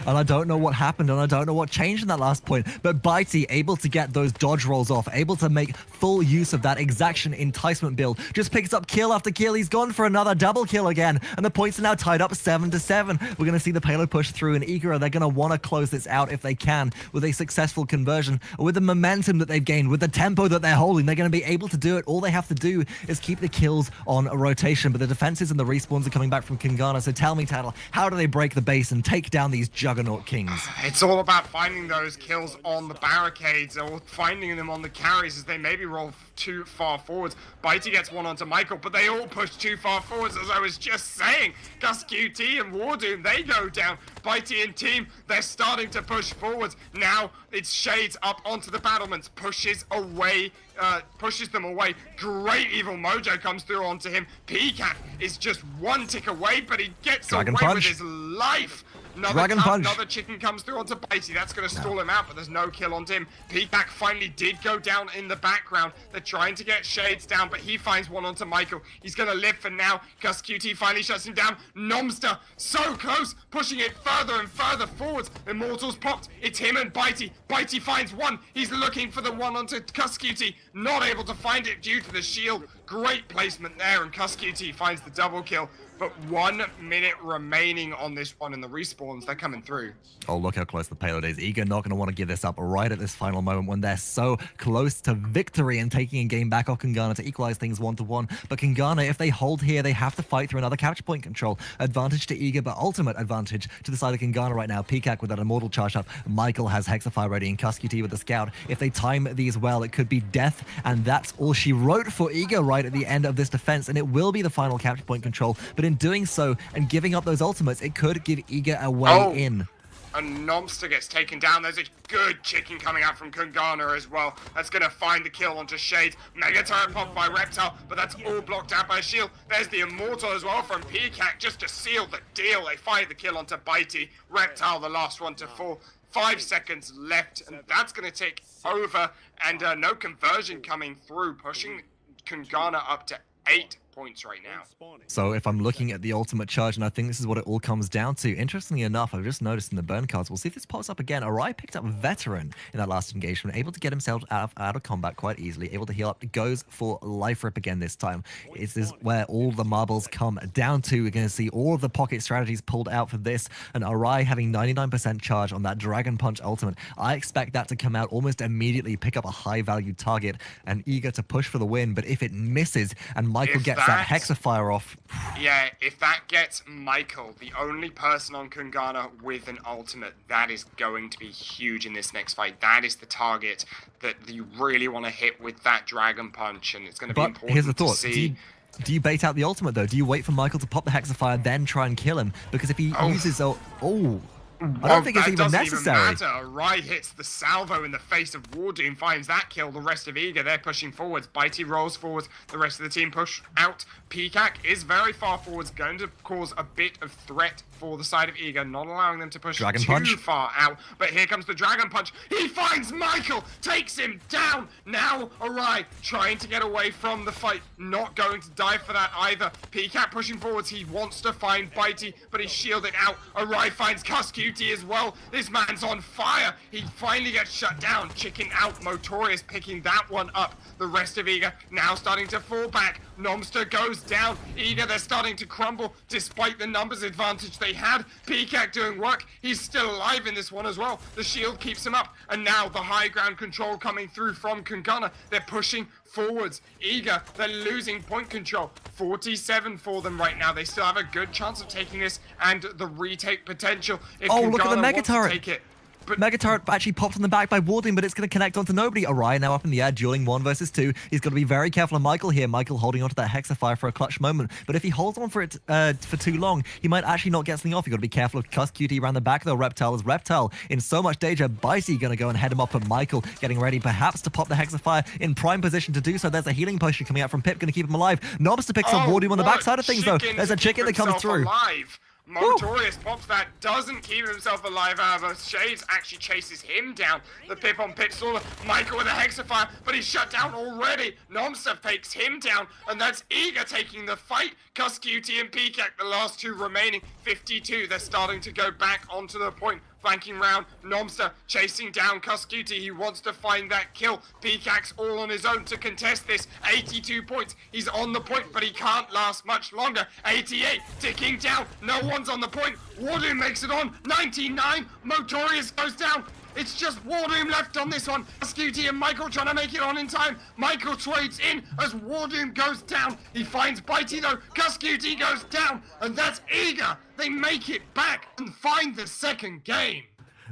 And I don't know what happened, and I don't know what changed in that last point, but Bitey able to get those dodge rolls off, able to make full use of that exaction enticement build, just picks up kill after kill. He's gone for another double kill again, and the points are now tied up 7-7. We're going to see the payload push through, and Eager, they're going to want to close this out if they can with a successful conversion, with the momentum that they've gained, with the tempo that they're holding. They're going to be able to do it. All they have to do is keep the kills on a rotation, but the defenses and the respawns are coming back from Kungarna. So tell me, Tattle, how do they break the base and take down these Juggernaut Kings? It's all about finding those kills on the barricades, or finding them on the carries as they maybe roll too far forwards. Bitey gets one onto mykL, but they all push too far forwards, as I was just saying. Kusqt and WarDoom, they go down. Bitey and team, they're starting to push forwards. Now it's Shades up onto the battlements, pushes them away. Great Evil Mojo comes through onto him. Peacock is just one tick away, but he gets Dragon away Punch. with his life. Another chicken comes through onto Bitey. That's going to stall him out, but there's no kill on him. Peacock finally did go down in the background. They're trying to get Shades down, but he finds one onto mykL. He's going to live for now. Kusqt finally shuts him down. Nomster, so close, pushing it further and further forwards. Immortals popped. It's him and Bitey. Bitey finds one. He's looking for the one onto Kusqt. Not able to find it due to the shield. Great placement there, and Kusqt finds the double kill. but 1 minute remaining on this one, and the respawns, they're coming through. Oh, look how close the payload is. Eager not going to want to give this up right at this final moment when they're so close to victory and taking a game back off Kungarna to equalize things 1-1. But Kungarna, if they hold here, they have to fight through another capture point control. Advantage to Eager, but ultimate advantage to the side of Kungarna right now. Peacock with that immortal charge up. mykL has Hexafire ready and Kusqt with the scout. If they time these well, it could be death, and that's all she wrote for Eager right at the end of this defense, and it will be the final capture point control. But in doing so and giving up those ultimates, it could give Eager a way in. And Nomster gets taken down. There's a good chicken coming out from Kungarna as well. That's going to find the kill onto Shades. Mega turret popped by Reptile, but that's all blocked out by a shield. There's the Immortal as well from Peacock just to seal the deal. They find the kill onto Bitey. Reptile, the last one to fall. 5 seconds left, and that's going to take over. And no conversion coming through, pushing Kungarna up to 8 points right now. So if I'm looking at the ultimate charge, and I think this is what it all comes down to, interestingly enough, I've just noticed in the burn cards, we'll see if this pops up again. Awry picked up Veteran in that last engagement, able to get himself out of combat quite easily, able to heal up, goes for Life Rip again this time. This is where all the marbles come down to. We're going to see all of the pocket strategies pulled out for this, and Awry having 99% charge on that Dragon Punch ultimate. I expect that to come out almost immediately, pick up a high-value target, and eager to push for the win, but if it misses, and mykL gets that Hexafire off. Yeah, if that gets mykL, the only person on Kungarna with an ultimate, that is going to be huge in this next fight. That is the target that you really want to hit with that Dragon Punch, and it's going to be important here's the thought. to see. Do you bait out the ultimate, though? Do you wait for mykL to pop the Hexafire, then try and kill him? Because if he uses... I don't think it's even necessary. Awry hits the salvo in the face of WarDoom, finds that kill. The rest of Eager, they're pushing forwards. Bitey rolls forwards. The rest of the team push out. Peacock is very far forwards, going to cause a bit of threat for the side of Eager, not allowing them to push too far out. But here comes the Dragon Punch. He finds mykL, takes him down. Now Awry trying to get away from the fight, not going to die for that either. Peacock pushing forwards. He wants to find Bitey, but he's shielded out. Awry finds Kusqt as well. This man's on fire. He finally gets shut down. Chicken out. MOETORIOUS picking that one up. The rest of Eager now starting to fall back. Nomster goes down. Eager, they're starting to crumble despite the numbers advantage they had. Peacock doing work. He's still alive in this one as well. The shield keeps him up. And now the high ground control coming through from Kungarna. They're pushing forwards. Eager, they're losing point control. 47 for them right now. They still have a good chance of taking this and the retake potential. If Look at the Mega Turret. Take it. But Mega Turret actually popped on the back by WarDoom, but it's going to connect onto nobody. Awry now up in the air, dueling 1 versus 2. He's got to be very careful of mykL here. mykL holding onto that Hexafire for a clutch moment. But if he holds on for it for too long, he might actually not get something off. You've got to be careful of Kusqt around the back, though. Reptile is Reptile in so much danger. Bitey going to go and head him up, and mykL getting ready perhaps to pop the Hexafire in prime position to do so. There's a healing potion coming out from Pip, going to keep him alive. Nomster picks up WarDoom on the backside of things, though. There's a chicken that comes through. MOETORIOUS pops that, doesn't keep himself alive, however. Shades actually chases him down. The Pip on Pip Sawyer. mykL with a Hexafire, but he's shut down already. Nomster takes him down, and that's Eager taking the fight. Kusqt and Peacock, the last 2 remaining. 52, they're starting to go back onto the point. Flanking round, Nomster chasing down Kusqt. He wants to find that kill. Peacock's all on his own to contest this. 82 points. He's on the point, but he can't last much longer. 88, ticking down. No one's on the point. WarDoom makes it on. 99, MOETORIOUS goes down. It's just WarDoom left on this one. Kusqt and mykL trying to make it on in time. mykL trades in as WarDoom goes down. He finds Bitey though. Kusqt goes down. And that's Eager. They make it back and find the second game.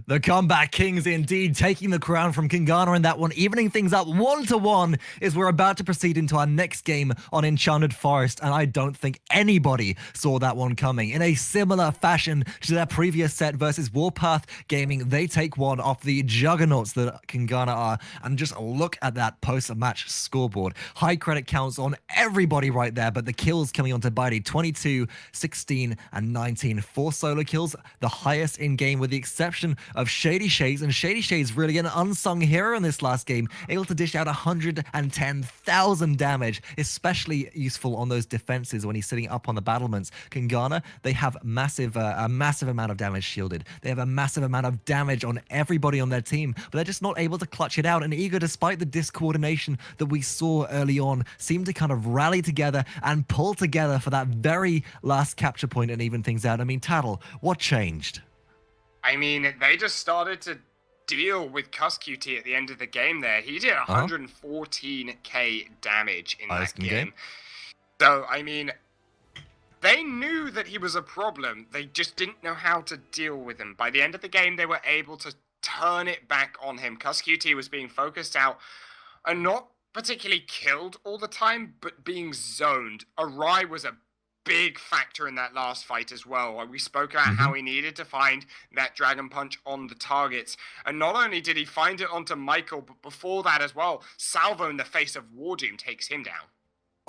The comeback kings indeed taking the crown from Kungarna in that one, evening things up 1-1 as we're about to proceed into our next game on Enchanted Forest, and I don't think anybody saw that one coming. In a similar fashion to their previous set versus Warpath Gaming, they take one off the juggernauts that Kungarna are, and just look at that post-match scoreboard. High credit counts on everybody right there, but the kills coming onto Bitey, 22, 16, and 19. 4 solo kills, the highest in game with the exception of ShadeeyShades, and ShadeeyShades really an unsung hero in this last game, able to dish out 110,000 damage, especially useful on those defenses when he's sitting up on the battlements. Kungarna, they have a massive amount of damage shielded. They have a massive amount of damage on everybody on their team, but they're just not able to clutch it out. And Ego, despite the discoordination that we saw early on, seemed to kind of rally together and pull together for that very last capture point and even things out. I mean, Tattle, what changed? I mean, they just started to deal with Kusqt at the end of the game there. He did 114k damage in that game. So, I mean, they knew that he was a problem. They just didn't know how to deal with him. By the end of the game, they were able to turn it back on him. Kusqt was being focused out and not particularly killed all the time, but being zoned. Awry was a big factor in that last fight as well. We spoke about how he needed to find that Dragon Punch on the targets. And not only did he find it onto mykL, but before that as well, Salvo in the face of WarDoom takes him down.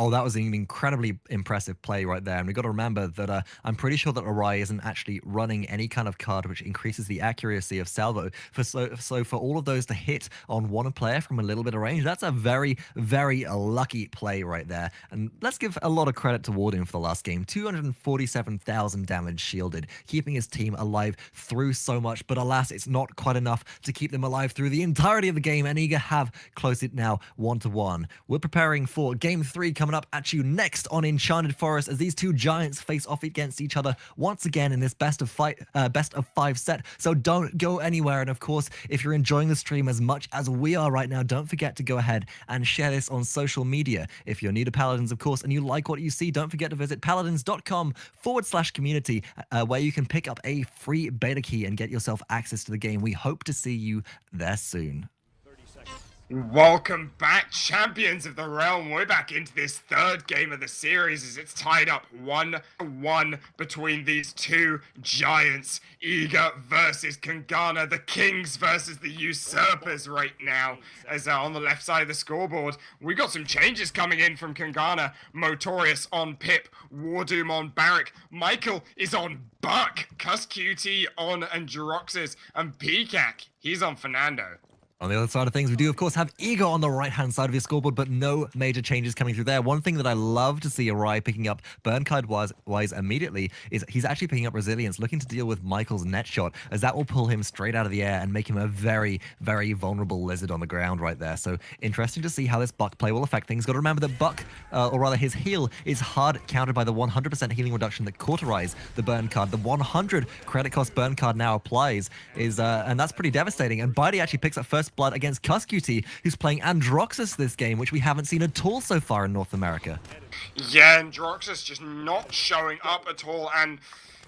Oh, that was an incredibly impressive play right there. And we've got to remember that I'm pretty sure that Awry isn't actually running any kind of card which increases the accuracy of Salvo. So for all of those to hit on one player from a little bit of range, that's a very, very lucky play right there. And let's give a lot of credit to WarDoom for the last game. 247,000 damage shielded, keeping his team alive through so much. But alas, it's not quite enough to keep them alive through the entirety of the game. And Eager have closed it now 1-1. We're preparing for Game 3 coming up at you next on Enchanted Forest as these two giants face off against each other once again in this best of 5 set. So don't go anywhere. And of course, if you're enjoying the stream as much as we are right now, don't forget to go ahead and share this on social media. If you're new to Paladins, of course, and you like what you see, don't forget to visit paladins.com/community where you can pick up a free beta key and get yourself access to the game. We hope to see you there soon. Welcome back, champions of the realm. We're back into this third game of the series as it's tied up 1-1 between these two giants. Eager versus Kungarna, the kings versus the usurpers right now. As on the left side of the scoreboard, we got some changes coming in from Kungarna. MOETORIOUS on Pip, WarDoom on Barrack, mykL is on Buck, Kusqt on Androxus, and Peacock, he's on Fernando. On the other side of things, we do, of course, have Ego on the right-hand side of your scoreboard, but no major changes coming through there. One thing that I love to see Awry picking up burn card-wise immediately is he's actually picking up Resilience, looking to deal with mykL's net shot, as that will pull him straight out of the air and make him a very, very vulnerable lizard on the ground right there. So interesting to see how this Buck play will affect things. Got to remember that Buck, or rather his heal, is hard countered by the 100% healing reduction that cauterize the burn card. The 100 credit cost burn card now applies, and that's pretty devastating. And Bitey actually picks up first blood against Kusqt, who's playing Androxus this game, which we haven't seen at all so far in North America. Yeah, Androxus just not showing up at all, and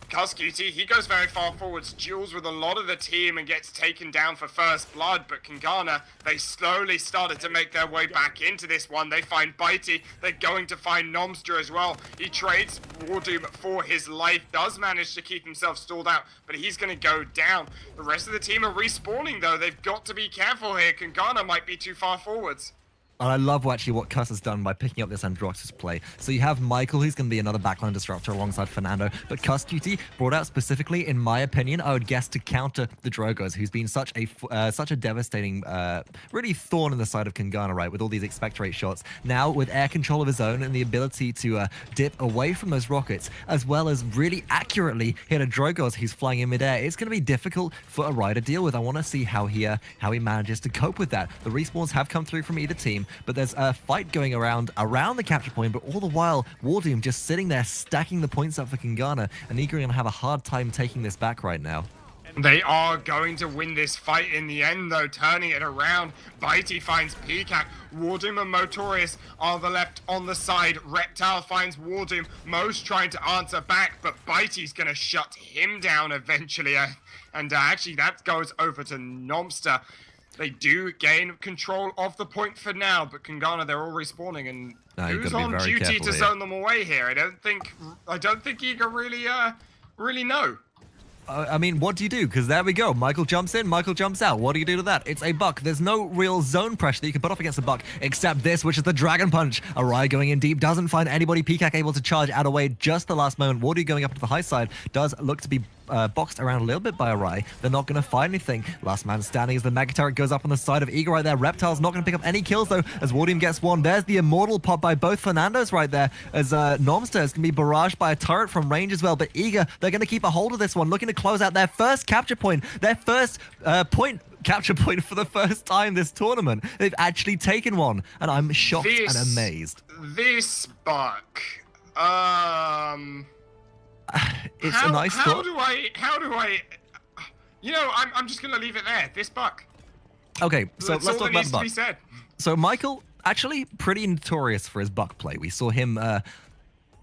Kusqt, he goes very far forwards, duels with a lot of the team and gets taken down for first blood, but Kungarna, they slowly started to make their way back into this one. They find Bitey, they're going to find Nomstra as well. He trades WarDoom for his life, does manage to keep himself stalled out, but he's going to go down. The rest of the team are respawning though, they've got to be careful here. Kungarna might be too far forwards. And I love actually what Kus has done by picking up this Androxus play. So you have mykL, who's going to be another backline disruptor alongside Fernando, but Kusqt brought out specifically, in my opinion, I would guess to counter the Drogos, who's been such a devastating, really thorn in the side of Kungarna, right, with all these expectorate shots. Now, with air control of his own and the ability to dip away from those rockets, as well as really accurately hit a Drogos who's flying in midair, it's going to be difficult for Awry to deal with. I want to see how he manages to cope with that. The respawns have come through from either team, but there's a fight going around the capture point, but all the while, WarDoom just sitting there stacking the points up for Kungarna, and Eager going to have a hard time taking this back right now. They are going to win this fight in the end, though, turning it around. Bitey finds Peacock. WarDoom and MOETORIOUS are the left on the side. Reptile finds WarDoom. Mo's trying to answer back, but Bitey's going to shut him down eventually. And actually, that goes over to Nomstra. They do gain control of the point for now, but Kungarna, they're all respawning, and who's on duty to zone them away here? I don't think Eager really know. I mean, what do you do? Because there we go. mykL jumps in, mykL jumps out. What do you do to that? It's a Buck. There's no real zone pressure that you can put off against a Buck, except this, which is the Dragon Punch. Awry going in deep, doesn't find anybody. Peacock able to charge out away just the last moment. WarDoom going up to the high side does look to be boxed around a little bit by Awry. They're not going to find anything. Last man standing as the Mega Turret goes up on the side of Eagle right there. Reptile's not going to pick up any kills, though, as WarDoom gets one. There's the Immortal pop by both Fernandos right there, as Normster is going to be barraged by a turret from range as well. But Eager, they're going to keep a hold of this one, looking to close out their first capture point, their first capture point for the first time this tournament. They've actually taken one, and I'm shocked and amazed. This buck, it's a nice thought. How do I, you know, I'm just gonna leave it there. This buck. Okay, so let's talk about the buck. Be said. So mykL, actually pretty notorious for his buck play. We saw him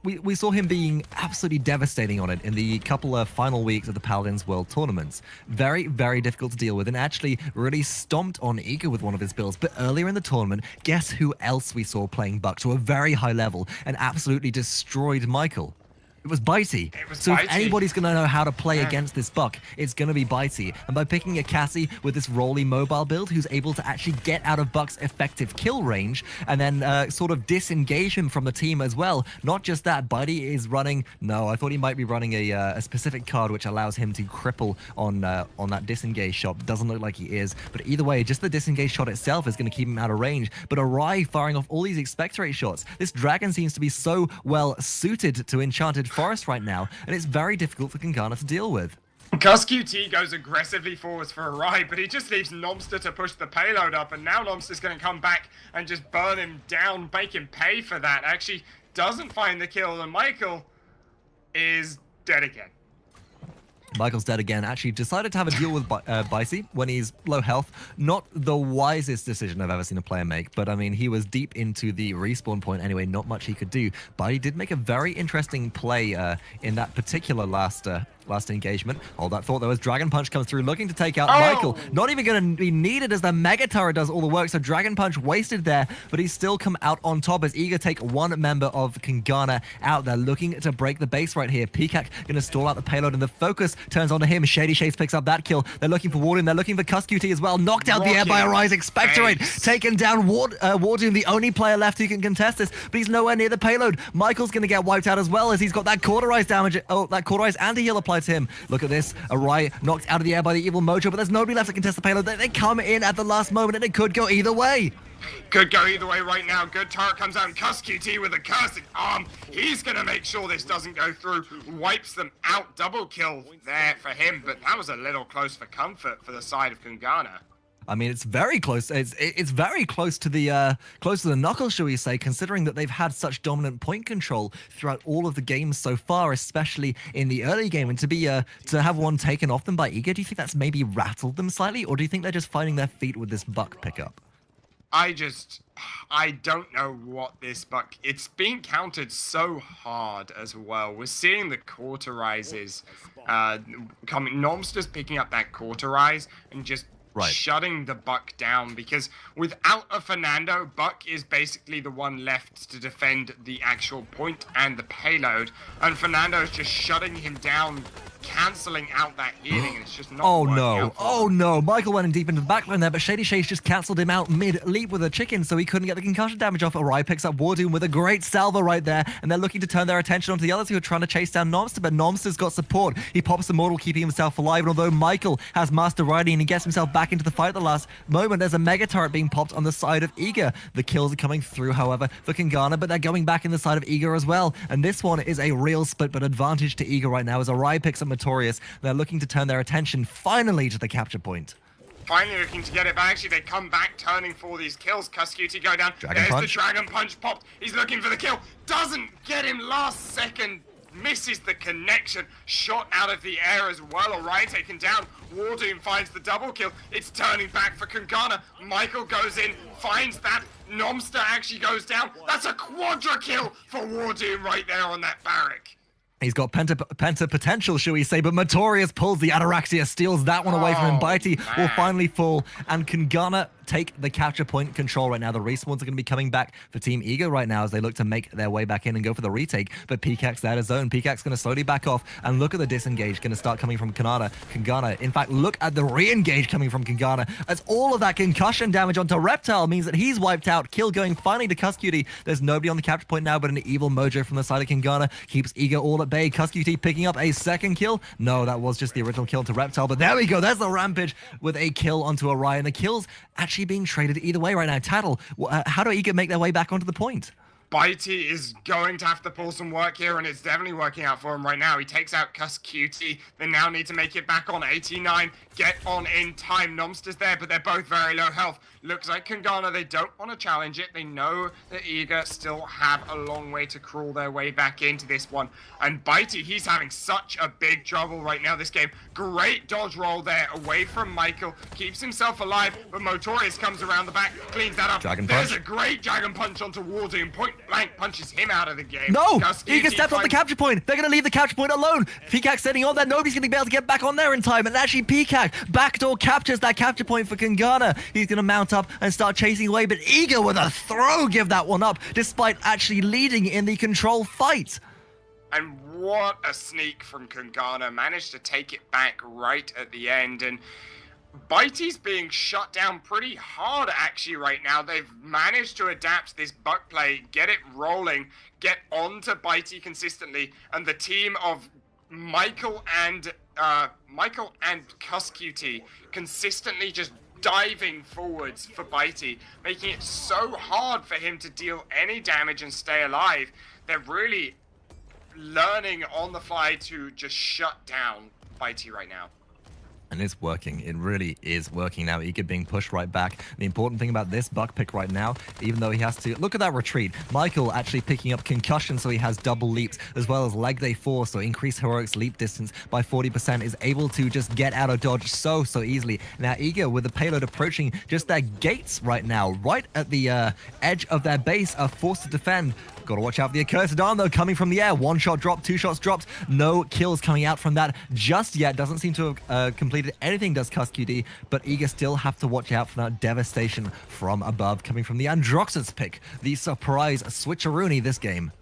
we saw him being absolutely devastating on it in the couple of final weeks of the Paladins World Tournaments. Very, very difficult to deal with, and actually really stomped on Eager with one of his builds. But earlier in the tournament, guess who else we saw playing buck to a very high level and absolutely destroyed mykL? It was Bitey. So Bitey. If anybody's going to know how to play against this buck, it's going to be Bitey. And by picking a Cassie with this rolly mobile build who's able to actually get out of Buck's effective kill range and then sort of disengage him from the team as well. Not just that, Bitey is running... No, I thought he might be running a specific card which allows him to cripple on that disengage shot. Doesn't look like he is. But either way, just the disengage shot itself is going to keep him out of range. But Awry firing off all these expectorate shots. This dragon seems to be so well suited to Enchanted Forest right now, and it's very difficult for Kungarna to deal with. Kusqt goes aggressively forwards for Awry, but he just leaves Nomster to push the payload up, and now Nomster's going to come back and just burn him down, make him pay for that. Actually doesn't find the kill, and mykL is dead again. mykL's dead again. Actually decided to have a deal with Bitey when he's low health. Not the wisest decision I've ever seen a player make, but I mean, he was deep into the respawn point anyway, not much he could do. Bitey did make a very interesting play in that particular last engagement. Hold that thought, though, as Dragon Punch comes through, looking to take out mykL. Not even going to be needed as the Mega Turret does all the work, so Dragon Punch wasted there, but he's still come out on top as Eager take one member of Kungarna out there, looking to break the base right here. Peacock going to stall out the payload, and the focus turns onto him. ShadeeyShades picks up that kill. They're looking for WarDoom. They're looking for Kusqt as well. Knocked out the air by Awry's Expectorate. Taken down WarDoom, the only player left who can contest this, but he's nowhere near the payload. mykL's going to get wiped out as well, as he's got that cauterize damage. Oh, that cauterize anti-heal applied to him. Look at this. Awry knocked out of the air by the evil Mojo, but there's nobody left to contest the payload. They come in at the last moment, and it could go either way. Could go either way right now. Good turret comes out, and Kusqt with a cursing arm. He's going to make sure this doesn't go through. Wipes them out. Double kill there for him, but that was a little close for comfort for the side of Kungarna. I mean, it's very close. It's very close to the knuckle, shall we say, considering that they've had such dominant point control throughout all of the games so far, especially in the early game. And to have one taken off them by Eager, do you think that's maybe rattled them slightly, or do you think they're just finding their feet with this buck pickup? I don't know what this buck... It's being countered so hard as well. We're seeing the cauterizes coming. Nomster's picking up that cauterize and just shutting the buck down, because without a Fernando, Buck is basically the one left to defend the actual point and the payload, and Fernando is just shutting him down, cancelling out that healing, and it's just not working out for him. Oh no, mykL went in deep into the backline there, but ShadeeyShades just cancelled him out mid-leap with a chicken, so he couldn't get the concussion damage off. Awry picks up WarDoom with a great salvo right there, and they're looking to turn their attention onto the others who are trying to chase down Nomster, but Nomster's got support. He pops Immortal, keeping himself alive, and although mykL has Master Riding and he gets himself back into the fight at the last moment, there's a Mega Turret being popped on the side of Eager. The kills are coming through, however, for Kungarna, but they're going back in the side of Eager as well, and this one is a real split, but advantage to Eager right now as Awry picks up MOETORIOUS. They're looking to turn their attention finally to the capture point. Finally looking to get it, but actually they come back turning for these kills. Kusqt go down. There's the Dragon Punch popped. He's looking for the kill. Doesn't get him last second. Misses the connection. Shot out of the air as well. Awry taken down. WarDoom finds the double kill. It's turning back for Kungarna. mykL goes in, finds that. Nomster actually goes down. That's a quadra kill for WarDoom right there on that barrack. He's got penta potential, shall we say, but MOETORIOUS pulls the Ataraxia, steals that one away from him. Bitey will finally fall, and Kungarna take the capture point control right now. The respawns are going to be coming back for Team Ego right now as they look to make their way back in and go for the retake. But PCAC's there to zone. PCAC's going to slowly back off, and look at the disengage going to start coming from Kungarna. In fact, look at the re-engage coming from Kungarna, as all of that concussion damage onto Reptile means that he's wiped out. Kill going finally to Kusqt. There's nobody on the capture point now, but an evil mojo from the side of Kungarna keeps Ego all at bay. Kusqt picking up a second kill. No, that was just the original kill to Reptile, but there we go. There's the rampage with a kill onto Awry, and the kills actually being traded either way right now. Tattle, how do Ego make their way back onto the point? Bitey is going to have to pull some work here, and it's definitely working out for him right now. He takes out Kusqt. They now need to make it back on 89. Get on in time. Nomster's there, but they're both very low health. Looks like Kungarna, they don't want to challenge it. They know that Ego still have a long way to crawl their way back into this one. And Bitey, he's having such a big trouble right now this game. Great dodge roll there away from mykL. Keeps himself alive, but MOETORIOUS comes around the back, cleans that up. Dragon There's punch. a great dragon punch onto WarDoom. Point blank punches him out of the game. No! Kusqt Ego stepped off the capture point. They're going to leave the capture point alone. PCAC sitting on there. Nobody's going to be able to get back on there in time. And actually, PCAC backdoor captures that capture point for Kungarna. He's going to mount up and start chasing away. But Ego with a throw give that one up, despite actually leading in the control fight. And what a sneak from Kungarna. Managed to take it back right at the end. And Bitey's being shut down pretty hard actually right now. They've managed to adapt this buck play, get it rolling, get onto Bitey consistently, and the team of mykL and Kusqt consistently just diving forwards for Bitey, making it so hard for him to deal any damage and stay alive. They're really learning on the fly to just shut down Bitey right now. And it's working. It really is working now. Ego being pushed right back. The important thing about this buck pick right now, even though he has to... Look at that retreat. mykL actually picking up concussion, so he has double leaps, as well as leg day 4, so increased heroics leap distance by 40%, is able to just get out of dodge so easily. Now, Ego, with the payload approaching just their gates right now, right at the edge of their base, are forced to defend. Got to watch out for the accursed arm, though, coming from the air. One shot dropped, two shots dropped. No kills coming out from that just yet. Doesn't seem to have completed anything, does Kusqt, but Ego still have to watch out for that devastation from above, coming from the Androxus pick. The surprise switcheroony this game.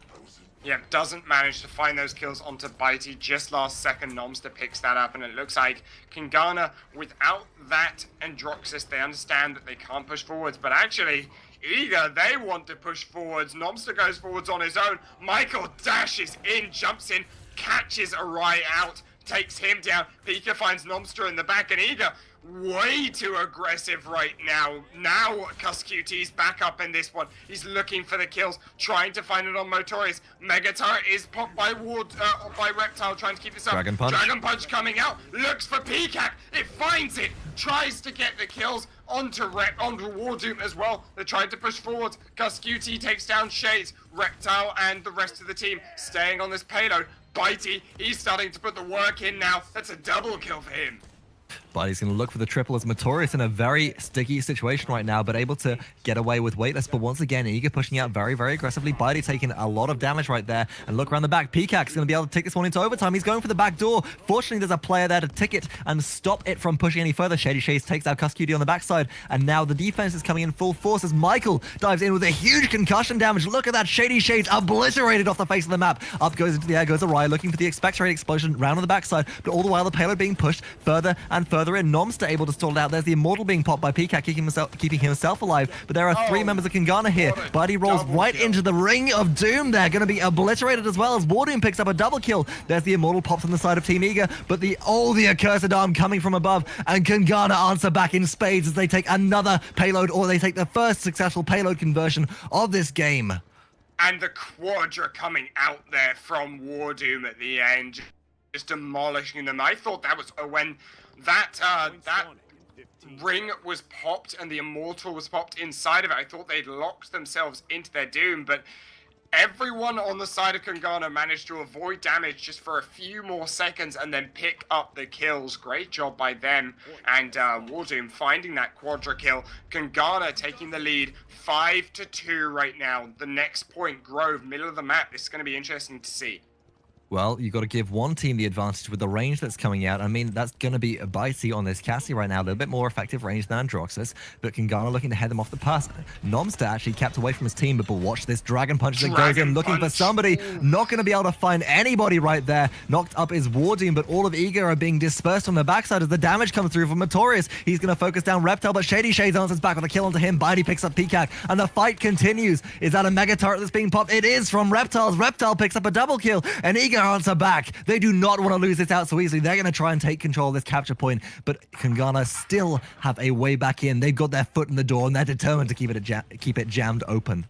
Yeah, doesn't manage to find those kills onto Bitey. Just last second, Nomster picks that up, and it looks like Kungarna, without that Androxus, they understand that they can't push forwards, but actually... Ego, they want to push forwards. Nomster goes forwards on his own. mykL dashes in, jumps in, catches Awry out, takes him down. Pika finds Nomster in the back, and Ego way too aggressive right now. Now Kusqt's back up in this one. He's looking for the kills, trying to find it on MOETORIOUS. Megatar is popped by Reptile, trying to keep this up. Dragon punch. Dragon punch coming out. Looks for PCAC. It finds it. Tries to get the kills onto WarDoom as well. They're trying to push forwards. Kusqt takes down Shades. Reptile and the rest of the team staying on this payload. Bitey, he's starting to put the work in now. That's a double kill for him. But he's going to look for the triple as MOETORIOUS in a very sticky situation right now, but able to get away with weightless. But once again, Ego pushing out very aggressively. Bitey taking a lot of damage right there. And look around the back. PCAC's going to be able to take this one into overtime. He's going for the back door. Fortunately, there's a player there to tick it and stop it from pushing any further. ShadeeyShades takes out Kusqt on the backside. And now the defense is coming in full force as mykL dives in with a huge concussion damage. Look at that. ShadeeyShades obliterated off the face of the map. Up goes into the air, goes Awry, looking for the expectorate explosion round on the backside. But all the while, the payload being pushed further and further in. Nomster able to stall it out. There's the Immortal being popped by PCAC, keeping himself alive. But there are three members of Kungarna here. Bitey rolls right into the ring of doom there. Going to be obliterated as well as WarDoom picks up a double kill. There's the Immortal pops on the side of Team Ego. But the accursed arm coming from above. And Kungarna answer back in spades as they take another payload, or they take the first successful payload conversion of this game. And the Quadra coming out there from WarDoom at the end. Just demolishing them. I thought that was when that ring was popped and the Immortal was popped inside of it. I thought they'd locked themselves into their doom, but everyone on the side of Kungarna managed to avoid damage just for a few more seconds and then pick up the kills. Great job by them, and WarDoom finding that Quadra kill. Kungarna taking the lead 5-2 right now. The next point, Grove, middle of the map. This is going to be interesting to see. Well, you got to give one team the advantage with the range that's coming out. I mean, that's going to be a Bitey on this Cassie right now. A little bit more effective range than Androxus, but Kungarna looking to head them off the pass. Nomster actually kept away from his team, but watch this Dragon Punch that goes in, looking for somebody. Not going to be able to find anybody right there. Knocked up is WarDoom, but all of Eager are being dispersed on the backside as the damage comes through from MOETORIOUS. He's going to focus down Reptile, but ShadeeyShades answers back with a kill onto him. Bitey picks up Peacock, and the fight continues. Is that a Mega Turret that's being popped? It is from Reptiles. Reptile picks up a double kill, and Eager answer back. They do not want to lose this out so easily. They're going to try and take control of this capture point, but Kungarna still have a way back in. They've got their foot in the door, and they're determined to keep it jammed open.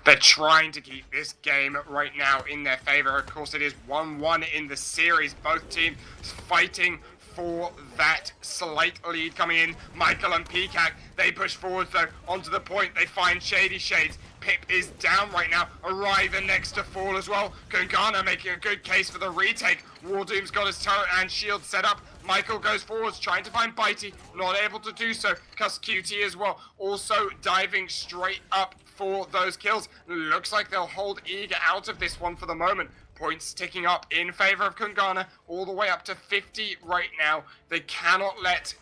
They're trying to keep this game right now in their favor. Of course, it is 1-1 in the series. Both teams fighting for that slight lead coming in. mykL and Peacock, they push forward though onto the point. They find ShadeeyShades. Pip is down right now. Awry the next to fall as well. Kungarna making a good case for the retake. WarDoom's got his turret and shield set up. mykL goes forwards, trying to find Bitey. Not able to do so. Kusqt as well. Also diving straight up for those kills. Looks like they'll hold Eager out of this one for the moment. Points ticking up in favor of Kungarna, all the way up to 50 right now. They cannot let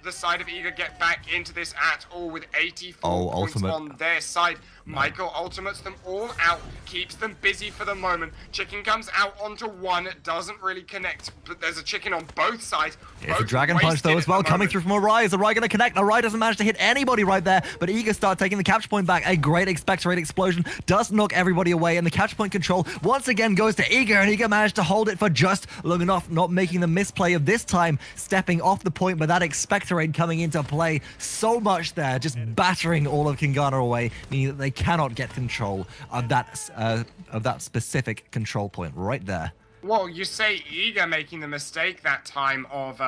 the side of Eager get back into this at all with 84 points ultimate on their side. mykL ultimates them all out, keeps them busy for the moment. Chicken comes out onto one, doesn't really connect, but there's a chicken on both sides. It's a Dragon Punch though as well, coming through from Awry. Is Awry going to connect? Awry doesn't manage to hit anybody right there, but Eager start taking the capture point back. A great expectorate explosion does knock everybody away, and the capture point control once again goes to Eager, and Eager managed to hold it for just long enough, not making the misplay of this time, stepping off the point, but that expectorate coming into play so much there, just battering all of Kungarna away, meaning that they cannot get control of that specific control point right there. Well, you say Eager making the mistake that time of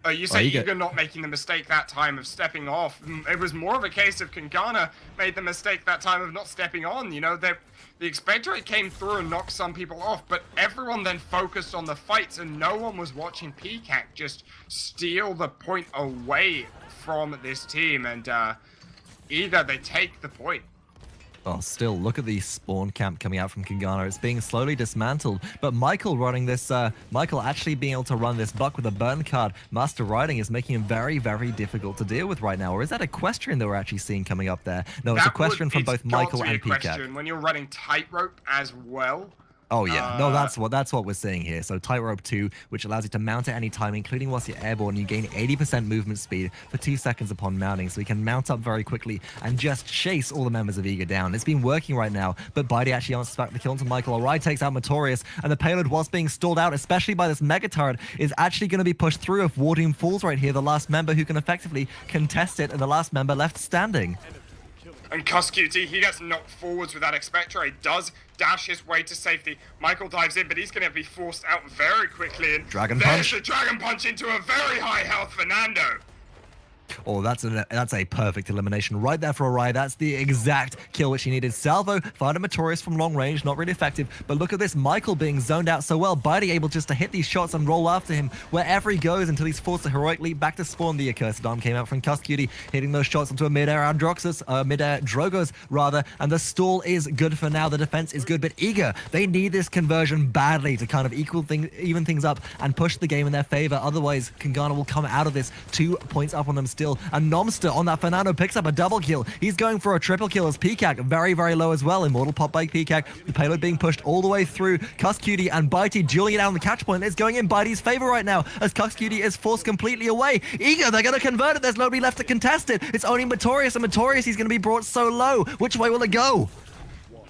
Eager not making the mistake that time of stepping off. It was more of a case of Kungarna made the mistake that time of not stepping on. You know, the expectorate came through and knocked some people off, but everyone then focused on the fights, and no one was watching Peacock just steal the point away from this team. And Eager, they take the point. Well, still, look at the spawn camp coming out from Kungarna. It's being slowly dismantled, but mykL running this, mykL actually being able to run this buck with a burn card, Master Riding, is making him very, very difficult to deal with right now. Or is that Equestrian that we're actually seeing coming up there? No, it's Equestrian from both mykL and Peacock. When you're running Tightrope as well. Oh yeah, no, that's what we're seeing here. So Tightrope 2, which allows you to mount at any time, including whilst you're airborne. You gain 80% movement speed for 2 seconds upon mounting, so you can mount up very quickly and just chase all the members of Eager down. It's been working right now, but Bitey actually answers back the kill into mykL. Awry takes out MOETORIOUS, and the payload, whilst being stalled out, especially by this Mega Turret, is actually going to be pushed through if WarDoom falls right here, the last member who can effectively contest it, and the last member left standing. And Kusqt, he gets knocked forwards with that expectorate, does dash his way to safety. mykL dives in, but he's going to be forced out very quickly. And Dragon Punch. There's a Dragon Punch into a very high health Fernando. Oh, that's a perfect elimination right there for Awry. That's the exact kill which he needed. Salvo fired a MOETORIOUS from long range, not really effective, but look at this, mykL being zoned out so well. Bitey able just to hit these shots and roll after him wherever he goes until he's forced to heroically back to spawn. The accursed arm came out from Kusqt, hitting those shots into a mid-air Androxus, mid-air Drogos rather, and the stall is good for now. The defense is good, but Eager, they need this conversion badly to kind of even things up and push the game in their favor. Otherwise, Kungarna will come out of this 2 points up on them still. And Nomster on that Fernando picks up a double kill. He's going for a triple kill as Peacock, very, very low as well. Immortal pop by Peacock. The payload being pushed all the way through. Kusqt and Bitey dueling it out on the catch point. It's going in Bitey's favor right now as Kusqt is forced completely away. Eager, they're going to convert it. There's nobody left to contest it. It's only MOETORIOUS, and MOETORIOUS, he's going to be brought so low. Which way will it go?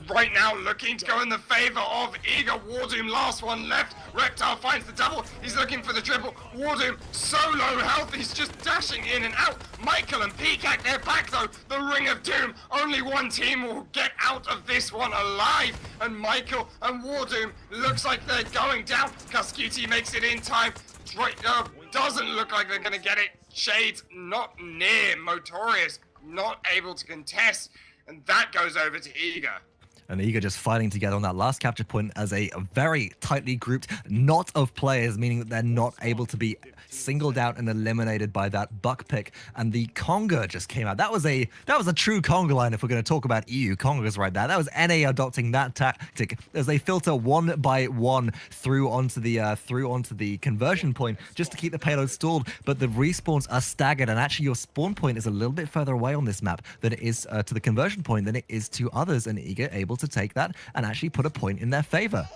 Right now, looking to go in the favor of Eager. WarDoom, last one left. Reptile finds the double. He's looking for the triple. WarDoom, so low health. He's just dashing in and out. mykL and Peacock, they're back though. The Ring of Doom. Only one team will get out of this one alive. And mykL and WarDoom, looks like they're going down. Kusqt makes it in time. Right, doesn't look like they're going to get it. Shades not near. MOETORIOUS not able to contest. And that goes over to Eager. And Eager just fighting together on that last capture point as a very tightly grouped knot of players, meaning that they're not able to be singled out and eliminated by that buck pick. And the Conga just came out. That was a true Conga line if we're going to talk about EU Congas right there. That was NA adopting that tactic as they filter one by one through onto the conversion point just to keep the payload stalled. But the respawns are staggered, and actually your spawn point is a little bit further away on this map than it is to the conversion point than it is to others, and Eager able to take that and actually put a point in their favor.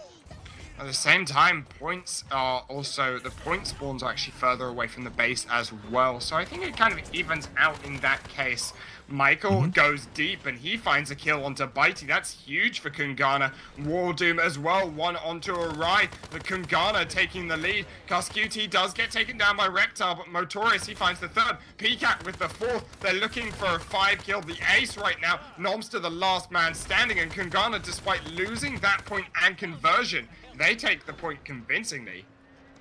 At the same time, points are also, the point spawns are actually further away from the base as well. So I think it kind of evens out in that case. mykL goes deep and he finds a kill onto Bitey. That's huge for Kungarna. WarDoom as well, one onto Awry. The Kungarna taking the lead. Kusqt does get taken down by Reptile, but MOETORIOUS, he finds the third. PCAC with the fourth. They're looking for a 5-kill. The ace right now. Nomster the last man standing, and Kungarna, despite losing that point and conversion, they take the point convincingly.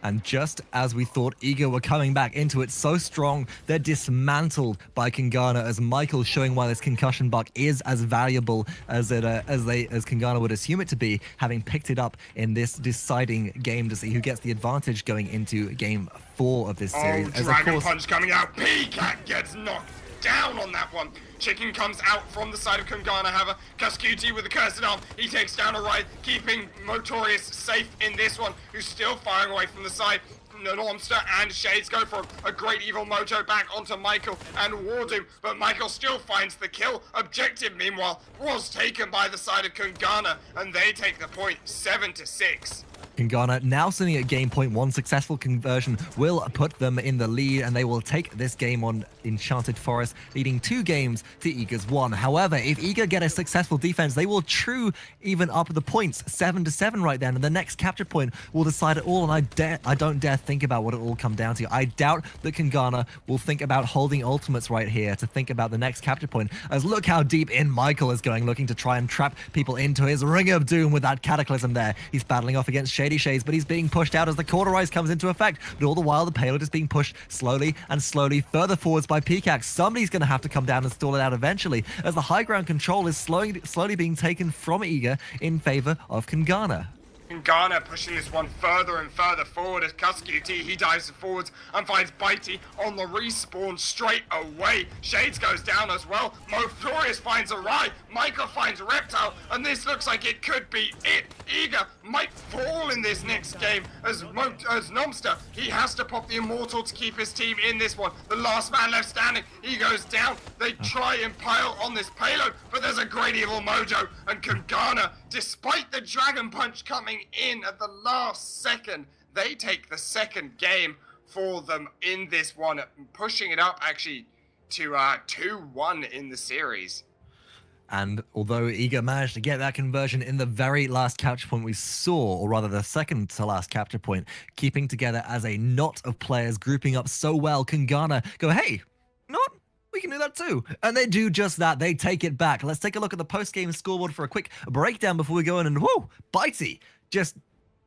And just as we thought Eager were coming back into it so strong, they're dismantled by Kungarna as mykL showing why this concussion buck is as valuable as Kungarna would assume it to be, having picked it up in this deciding game to see who gets the advantage going into game 4 of this series. Oh, Dragon Punch coming out. PCAC gets knocked down on that one. Chicken comes out from the side of Kungarna, however. Kusqt with the cursed arm. He takes down Awry, keeping MOETORIOUS safe in this one, who's still firing away from the side. Nomster and Shades go for a great evil moto back onto mykL and WarDoom, but mykL still finds the kill. Objective, meanwhile, was taken by the side of Kungarna, and they take the point 7-6. Kungarna now sitting at game point. One successful conversion will put them in the lead, and they will take this game on Enchanted Forest, leading 2 games to Eager's 1. However, if Eager get a successful defense, they will true even up the points 7-7 right then, and the next capture point will decide it all. And I don't dare think about what it will come down to. I doubt that Kungarna will think about holding ultimates right here to think about the next capture point, as look how deep in mykL is going, looking to try and trap people into his Ring of Doom with that Cataclysm there. He's battling off against ShadeeyShades, but he's being pushed out as the Cauterize comes into effect. But all the while, the payload is being pushed slowly and slowly further forwards by PCAC. Somebody's going to have to come down and stall it out eventually, as the high ground control is slowly being taken from Eager in favor of Kungarna. Kungarna pushing this one further and further forward as Kusqt, he dives forwards and finds Bitey on the respawn straight away. Shades goes down as well. MOETORIOUS finds Awry. mykL finds Reptile, and this looks like it could be it. Eager might fall in this next game as Nomster, he has to pop the Immortal to keep his team in this one. The last man left standing, he goes down. They try and pile on this payload, but there's a great evil mojo, and Kungarna, despite the Dragon Punch coming in at the last second, they take the second game for them in this one, pushing it up actually to 2-1 in the series. And although Eager managed to get that conversion in the very last capture point we saw, or rather the second to last capture point, keeping together as a knot of players grouping up so well, Kungarna go, hey, not we can do that too. And they do just that. They take it back. Let's take a look at the post-game scoreboard for a quick breakdown before we go in. And whoa, Bitey just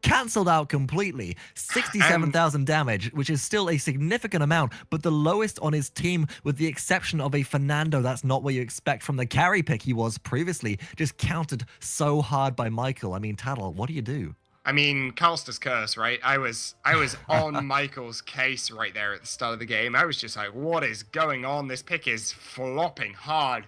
cancelled out completely. 67,000 damage, which is still a significant amount, but the lowest on his team with the exception of a Fernando. That's not what you expect from the carry pick he was previously. Just countered so hard by mykL. I mean, Tattle, what do you do? I mean, Caster's Curse, right? I was on mykL's case right there at the start of the game. I was just like, what is going on? This pick is flopping hard.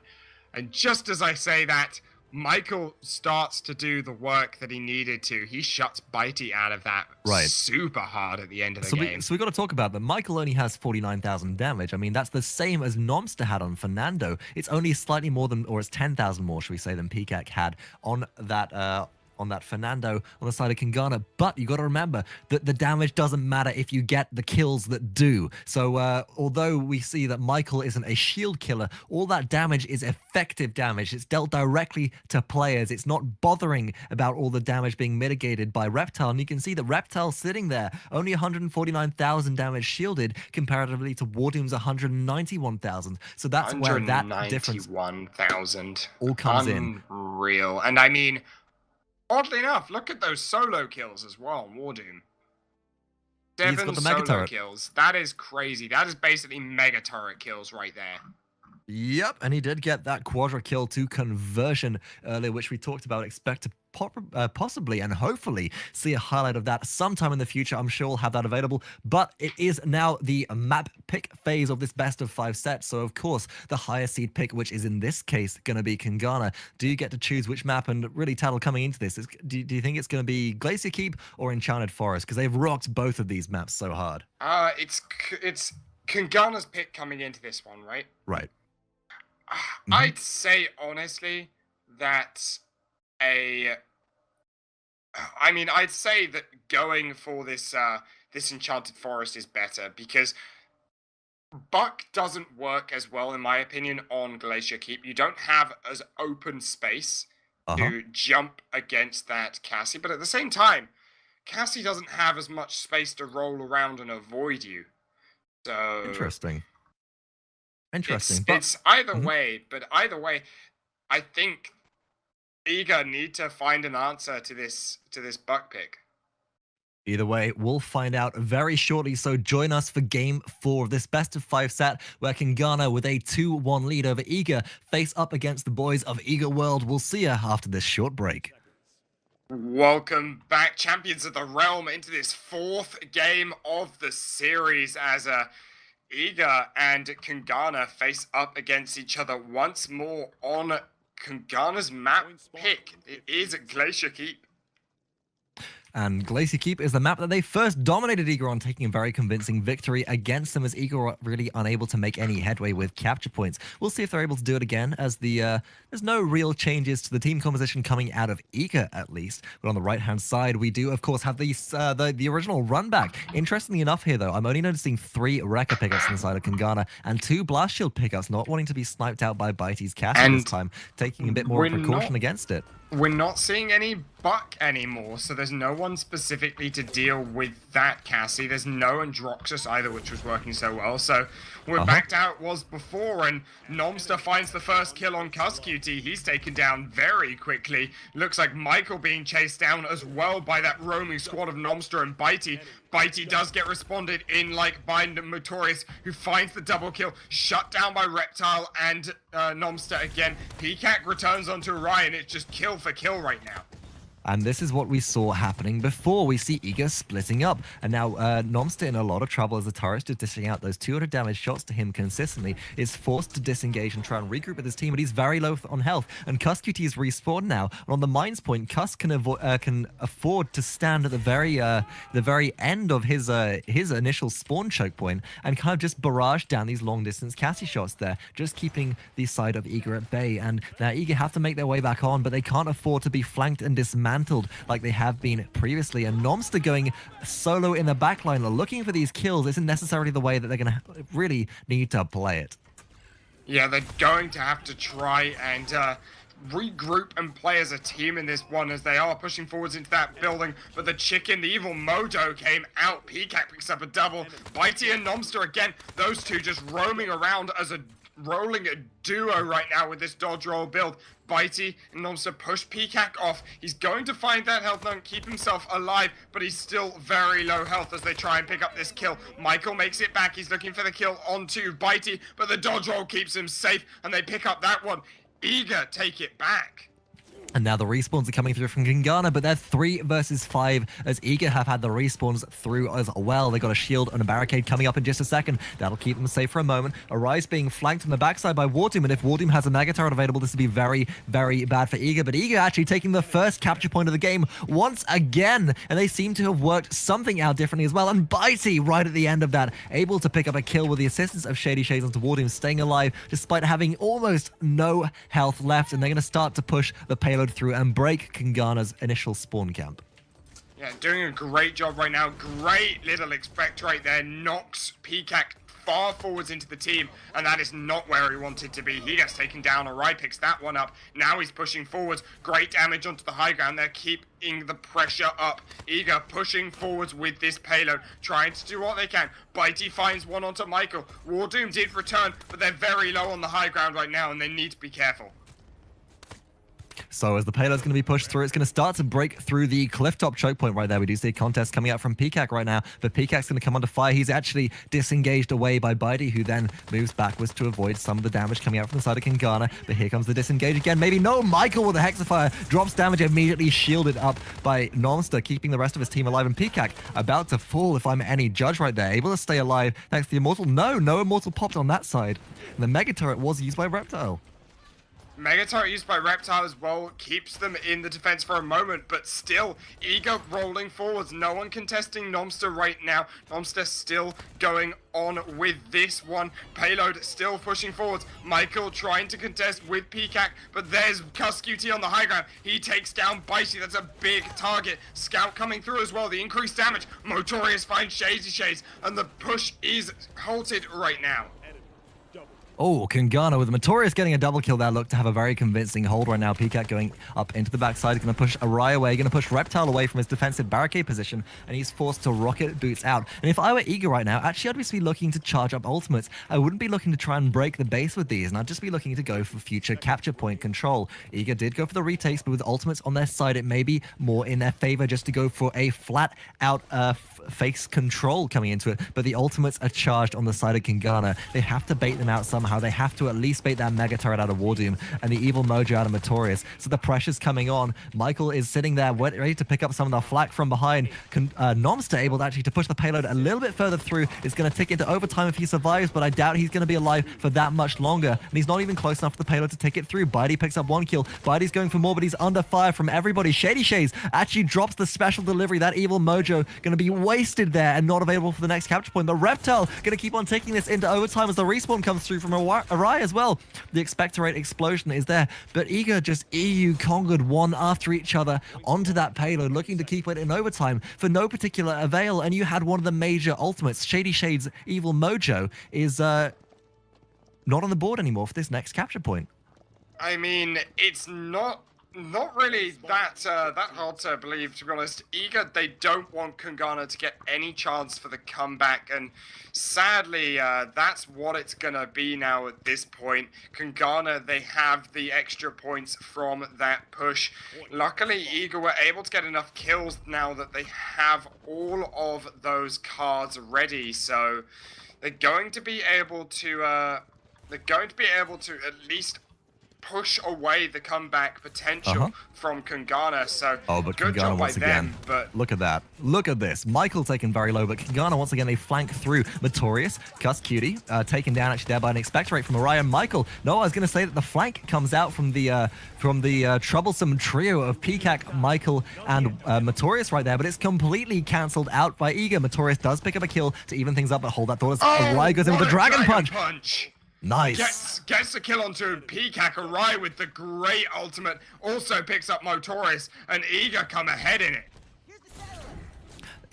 And just as I say that, mykL starts to do the work that he needed to. He shuts Bitey out of that super hard at the end of the game. So we got to talk about that. mykL only has 49,000 damage. I mean, that's the same as Nomster had on Fernando. It's only slightly more than, or it's 10,000 more, should we say, than PCAC had on that Fernando on the side of Kungarna. But you got to remember that the damage doesn't matter if you get the kills that do. So although we see that mykL isn't a shield killer, all that damage is effective damage. It's dealt directly to players. It's not bothering about all the damage being mitigated by Reptile. And you can see that Reptile sitting there, only 149,000 damage shielded comparatively to WarDoom's 191,000. So that's where that difference all comes in. Unreal. And I mean, oddly enough, look at those solo kills as well on WarDoom. 7 solo kills. That is crazy. That is basically mega turret kills right there. Yep, and he did get that quadra kill to conversion earlier, which we talked about. Expect to possibly and hopefully see a highlight of that sometime in the future. I'm sure we'll have that available, but it is now the map pick phase of this best of 5 set. So of course, the higher seed pick, which is in this case going to be Kungarna. Do you get to choose which map? And really, Tattle, coming into this, do you think it's going to be Glacier Keep or Enchanted Forest? Because they've rocked both of these maps so hard. It's Kungarna's pick coming into this one, right? Right. I'd say honestly that I'd say that going for this this Enchanted Forest is better because Buck doesn't work as well, in my opinion, on Glacier Keep. You don't have as open space to jump against that Cassie, but at the same time, Cassie doesn't have as much space to roll around and avoid you. So Interesting. It's either way, but either way, I think Eager need to find an answer to this Buck pick. Either way, we'll find out very shortly, so join us for Game 4 of this best of 5 set, where Kungarna, with a 2-1 lead over Eager, face up against the boys of Eager World. We'll see you after this short break. Welcome back, champions of the realm, into this 4th game of the series as Eager and Kungarna face up against each other once more on Kungarna's map pick. It is Glacier Keep. And Glacier Keep is the map that they first dominated Eager on, taking a very convincing victory against them, as Eager were really unable to make any headway with capture points. We'll see if they're able to do it again, as there's no real changes to the team composition coming out of Eager, at least. But on the right-hand side, we do, of course, have the original run back. Interestingly enough here, though, I'm only noticing 3 Wrecker pickups inside of Kungarna and 2 Blast Shield pickups, not wanting to be sniped out by Bitey's Cassie this time, taking a bit more precaution against it. We're not seeing any Buck anymore, so there's no one specifically to deal with that Cassie. There's no Androxus either, which was working so well. So we're back to how it was before, and Nomster finds the first kill on Kusqt. He's taken down very quickly. Looks like mykL being chased down as well by that roaming squad of Nomster and Bitey. Bitey does get responded in like by MOETORIOUS, who finds the double kill, shut down by Reptile and Nomster again. PCAC returns onto Orion. It's just kill for kill right now. And this is what we saw happening before. We see Eager splitting up. And now Nomster in a lot of trouble as the turret is dishing out those 200 damage shots to him consistently, is forced to disengage and try and regroup with his team, but he's very low on health. And Kusqt is respawned now. And on the mines point, Kusk can afford to stand at the very end of his initial spawn choke point and kind of just barrage down these long distance Cassie shots there, just keeping the side of Eager at bay. And now Eager have to make their way back on, but they can't afford to be flanked and dismantled like they have been previously. And Nomster going solo in the backline, looking for these kills, isn't necessarily the way that they're going to really need to play it. Yeah, they're going to have to try and regroup and play as a team in this one, as they are pushing forwards into that building. But the chicken, the evil Modo, came out. PCAC picks up a double. Bitey and Nomster again, those two just roaming around as a rolling a duo right now with this dodge roll build. Bitey and Nomster push PCAC off. He's going to find that health and keep himself alive, but he's still very low health as they try and pick up this kill. mykL makes it back. He's looking for the kill onto Bitey, but the dodge roll keeps him safe, and they pick up that one. Eager take it back. And now the respawns are coming through from Kungarna, but they're 3 versus 5 as Eager have had the respawns through as well. They got a shield and a barricade coming up in just a second. That'll keep them safe for a moment. Awry being flanked on the backside by WarDoom, and if WarDoom has a mega turret available, this would be very, very bad for Eager. But Eager actually taking the first capture point of the game once again, and they seem to have worked something out differently as well. And Bitey, right at the end of that, able to pick up a kill with the assistance of ShadeeyShades onto WarDoom, staying alive despite having almost no health left. And they're going to start to push the payload through and break Kungarna's initial spawn camp. Yeah, doing a great job right now. Great little expect right there. Knocks PCAC far forwards into the team, and that is not where he wanted to be. He gets taken down. Awry picks that one up. Now he's pushing forwards. Great damage onto the high ground. They're keeping the pressure up. Eager pushing forwards with this payload, trying to do what they can. Bitey finds one onto mykL. WarDoom did return, but they're very low on the high ground right now, and they need to be careful. So So as the payload's going to be pushed through, it's going to start to break through the cliff-top choke point right there. We do see a contest coming out from PCAC right now, but PCAC's going to come under fire. He's actually disengaged away by Bitey, who then moves backwards to avoid some of the damage coming out from the side of Kungarna. But here comes the disengage again. Maybe no, mykL with a Hexafire drops damage, immediately shielded up by Nomster, keeping the rest of his team alive. And PCAC about to fall, if I'm any judge right there. Able to stay alive thanks to the Immortal. No Immortal popped on that side. And the Mega Turret was used by Reptile. Mega Turret used by Reptile as well keeps them in the defense for a moment, but still, Eager rolling forwards. No one contesting Nomster right now. Nomster still going on with this one. Payload still pushing forwards. mykL trying to contest with PCAC, but there's Kusqt on the high ground. He takes down Bitey. That's a big target. Scout coming through as well. The increased damage. MOETORIOUS finds ShadeeyShades, and the push is halted right now. Oh, Kungarna with MOETORIOUS getting a double kill there. Look to have a very convincing hold right now. PCAC going up into the backside. Going to push Awry away. Going to push Reptile away from his defensive barricade position. And he's forced to rocket boots out. And if I were Eager right now, actually I'd just be looking to charge up ultimates. I wouldn't be looking to try and break the base with these. And I'd just be looking to go for future capture point control. Eager did go for the retakes, but with ultimates on their side, it may be more in their favor just to go for a flat out face control coming into it. But the ultimates are charged on the side of Kungarna. They have to bait them out somehow. They have to at least bait that Mega Turret out of WarDoom and the Evil Mojo out of MOETORIOUS. So the pressure's coming on. mykL is sitting there ready to pick up some of the flak from behind. Nomster able to actually to push the payload a little bit further through. It's going to tick into overtime if he survives, but I doubt he's going to be alive for that much longer. And he's not even close enough for the payload to take it through. Bitey picks up one kill. Bitey's going for more, but he's under fire from everybody. ShadeeyShades actually drops the special delivery. That Evil Mojo going to be wasted there and not available for the next capture point. The Reptile going to keep on taking this into overtime as the respawn comes through from Awry as well. The expectorate explosion is there, but Eager just EU conquered one after each other onto that payload, looking to keep it in overtime for no particular avail. And you had one of the major ultimates, ShadeeyShades' Evil Mojo, is not on the board anymore for this next capture point. I mean, it's not really that hard to believe, to be honest. Eager, they don't want Kungarna to get any chance for the comeback, and sadly, that's what it's gonna be now at this point. Kungarna, they have the extra points from that push. Luckily, Eager were able to get enough kills now that they have all of those cards ready, so they're going to be able to at least push away the comeback potential from Kungarna. So but good Kungarna job by once again. them. But look at that. Look at this. mykL taken very low, but Kungarna once again, they flank through MOETORIOUS. Kusqt taken down actually there by an expectorate from Awry. mykL. No, I was going to say that the flank comes out from the troublesome trio of PCAC, mykL, and MOETORIOUS right there, but it's completely cancelled out by Eager. MOETORIOUS does pick up a kill to even things up, but hold that thought as Awry goes in with a Dragon Punch. Nice. Gets the kill onto PCAC. Awry with the great ultimate also picks up MOETORIOUS, and Eager come ahead in it.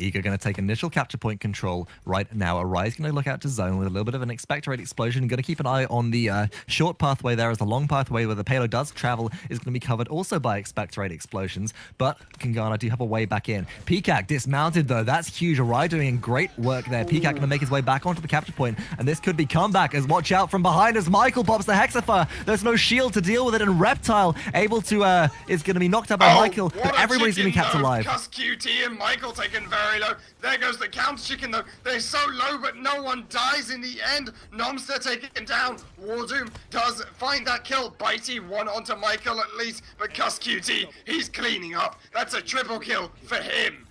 Eager going to take initial capture point control right now. Awry's going to look out to zone with a little bit of an expectorate explosion. Going to keep an eye on the short pathway there, as the long pathway where the payload does travel is going to be covered also by expectorate explosions. But Kungarna do have a way back in. PCAC dismounted though. That's huge. Awry doing great work there. PCAC going to make his way back onto the capture point, and this could be comeback as watch out from behind as mykL pops the Hexafire. There's no shield to deal with it, and Reptile able to is going to be knocked out by mykL, but everybody's going to be kept alive. Kusqt and mykL taken very low. There goes the counter chicken though. They're so low, but no one dies in the end. Nomster taken down. WarDoom does find that kill. Bitey one onto mykL at least, but Kusqt, he's cleaning up. That's a triple kill for him.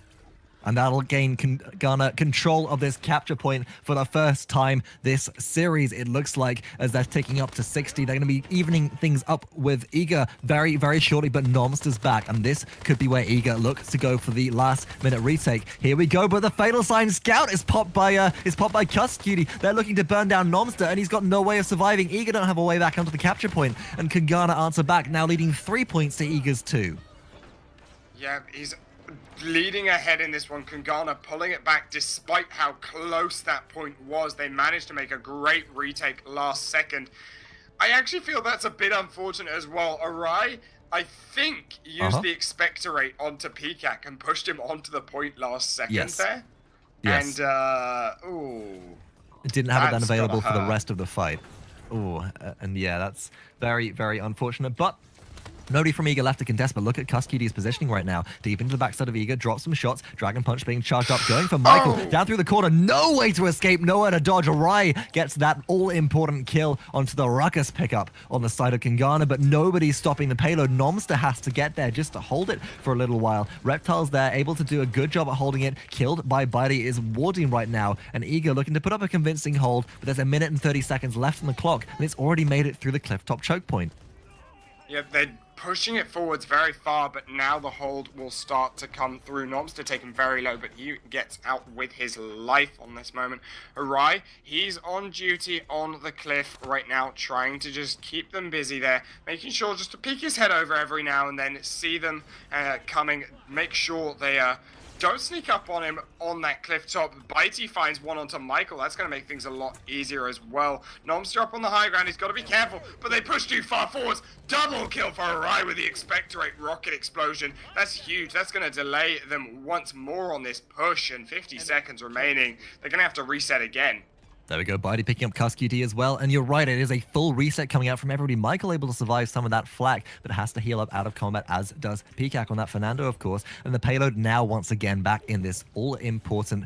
And that'll gain Kungarna control of this capture point for the first time this series, it looks like, as they're taking up to 60. They're going to be evening things up with Eager very, very shortly, but Nomster's back, and this could be where Eager looks to go for the last-minute retake. Here we go, but the Fatal Sign Scout is popped by Kusqt. They're looking to burn down Nomster, and he's got no way of surviving. Eager don't have a way back onto the capture point, and Kungarna answer back, now leading 3 points to Eager's 2. Yeah, he's leading ahead in this one. Kungarna pulling it back despite how close that point was. They managed to make a great retake last second. I actually feel that's a bit unfortunate as well. Awry, I think, used the expectorate onto PCAC and pushed him onto the point last second there. Yes. And, ooh. It didn't have it then available for the rest of the fight. Ooh, and yeah, that's very, very unfortunate. But Nobody from Eager left to contest, but look at Kusqt's positioning right now. Deep into the backside of Eager, drops some shots. Dragon Punch being charged up, going for mykL. Down through the corner, no way to escape, nowhere to dodge. Awry gets that all-important kill onto the Ruckus pickup on the side of Kungarna, but nobody's stopping the payload. Nomster has to get there just to hold it for a little while. Reptile's there, able to do a good job at holding it. Killed by Bitey is WarDoom right now, and Eager looking to put up a convincing hold, but there's a minute and 30 seconds left on the clock, and it's already made it through the cliff-top choke point. Yeah, they're pushing it forwards very far, but now the hold will start to come through. Nomster taken very low, but he gets out with his life on this moment. Awry, he's on duty on the cliff right now, trying to just keep them busy there, making sure just to peek his head over every now and then, see them coming, make sure they don't sneak up on him on that cliff top. Bitey finds one onto mykL. That's going to make things a lot easier as well. Nomster up on the high ground. He's got to be careful, but they push too far forwards. Double kill for Awry with the expectorate rocket explosion. That's huge. That's going to delay them once more on this push, and 50 seconds remaining. They're going to have to reset again. There we go, Bitey picking up Kusqt as well, and you're right, it is a full reset coming out from everybody. mykL able to survive some of that flak, but has to heal up out of combat, as does pykAC on that Fernando, of course, and the payload now once again back in this all-important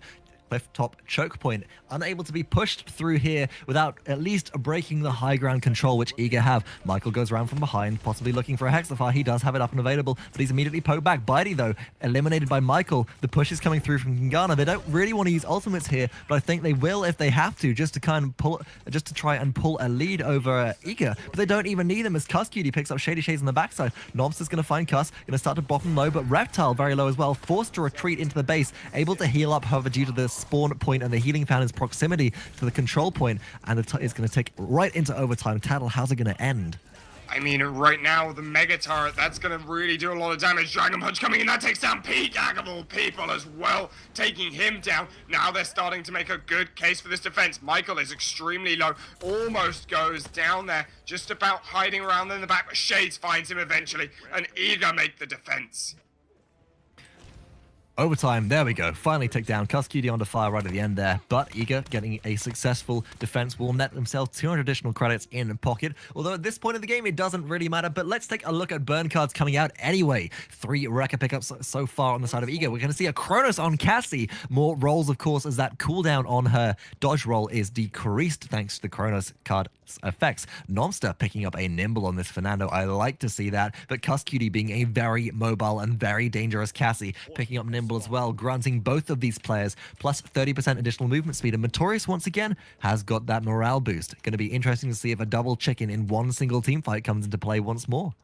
cliff-top choke point, unable to be pushed through here without at least breaking the high ground control, which Eager have. mykL goes around from behind, possibly looking for a Hexafire. He does have it up and available, but he's immediately poked back. Bitey, though, eliminated by mykL. The push is coming through from Kungarna. They don't really want to use ultimates here, but I think they will if they have to, just to kind of pull, just to try and pull a lead over Eager. But they don't even need them, as Kusqt picks up ShadeeyShades on the backside. Nomster's going to find Kus, going to start to bottom low, but Reptile very low as well, forced to retreat into the base, able to heal up, however, due to the spawn point and the healing fountain's proximity to the control point, and it's going to take right into overtime. Tattle, how's it going to end? I mean, right now, the Mega Turret, that's going to really do a lot of damage. Dragon Punch coming in, that takes down pykAC of all people as well, taking him down. Now they're starting to make a good case for this defense. mykL is extremely low, almost goes down there, just about hiding around in the back, but Shades finds him eventually, and Eager make the defense. Overtime, there we go. Finally take down Kusqt onto fire right at the end there. But Eager getting a successful defense will net themselves 200 additional credits in pocket. Although at this point in the game, it doesn't really matter. But let's take a look at burn cards coming out anyway. 3 Wrecker pickups so far on the side of Eager. We're going to see a Kronos on Cassie. More rolls, of course, as that cooldown on her dodge roll is decreased thanks to the Kronos card effects. Nomster picking up a Nimble on this Fernando. I like to see that. But Kusqt being a very mobile and very dangerous Cassie, picking up Nimble as well, granting both of these players plus 30% additional movement speed. And MOETORIOUS once again has got that morale boost. Going to be interesting to see if a double chicken in one single team fight comes into play once more.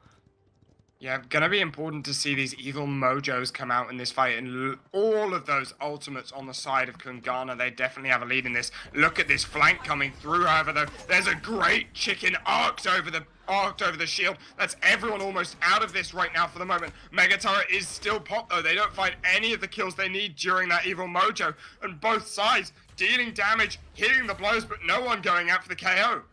Yeah, gonna be important to see these evil mojos come out in this fight, and all of those ultimates on the side of Kungarna. They definitely have a lead in this. Look at this flank coming through, however, though. There's a great chicken arced over the shield. That's everyone almost out of this right now for the moment. Mega Turret is still popped, though. They don't find any of the kills they need during that evil mojo, and both sides dealing damage, hitting the blows, but no one going out for the KO.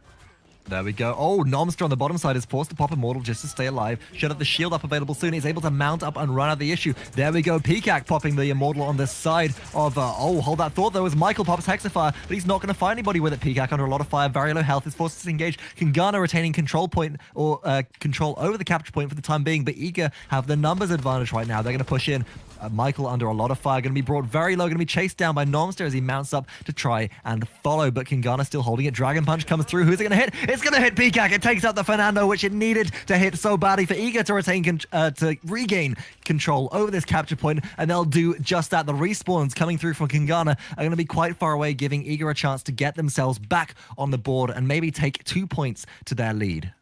There we go. Oh, Nomster on the bottom side is forced to pop Immortal just to stay alive. Should have the shield up available soon. He's able to mount up and run out of the issue. There we go. pykAC popping the Immortal on the side of... oh, hold that thought, though, as mykL pops Hexafire, but he's not going to find anybody with it. pykAC under a lot of fire. Very low health. Is forced to disengage. Kungarna retaining control point, or control over the capture point for the time being, but Eager have the numbers advantage right now. They're going to push in. mykL under a lot of fire, going to be brought very low, going to be chased down by Nomster as he mounts up to try and follow, but Kungarna still holding it. Dragon Punch comes through. Who's it going to hit? It's going to hit pykAC. It takes out the Fernando, which it needed to hit so badly for Eager to regain control over this capture point, and they'll do just that. The respawns coming through from Kungarna are going to be quite far away, giving Eager a chance to get themselves back on the board and maybe take 2 points to their lead.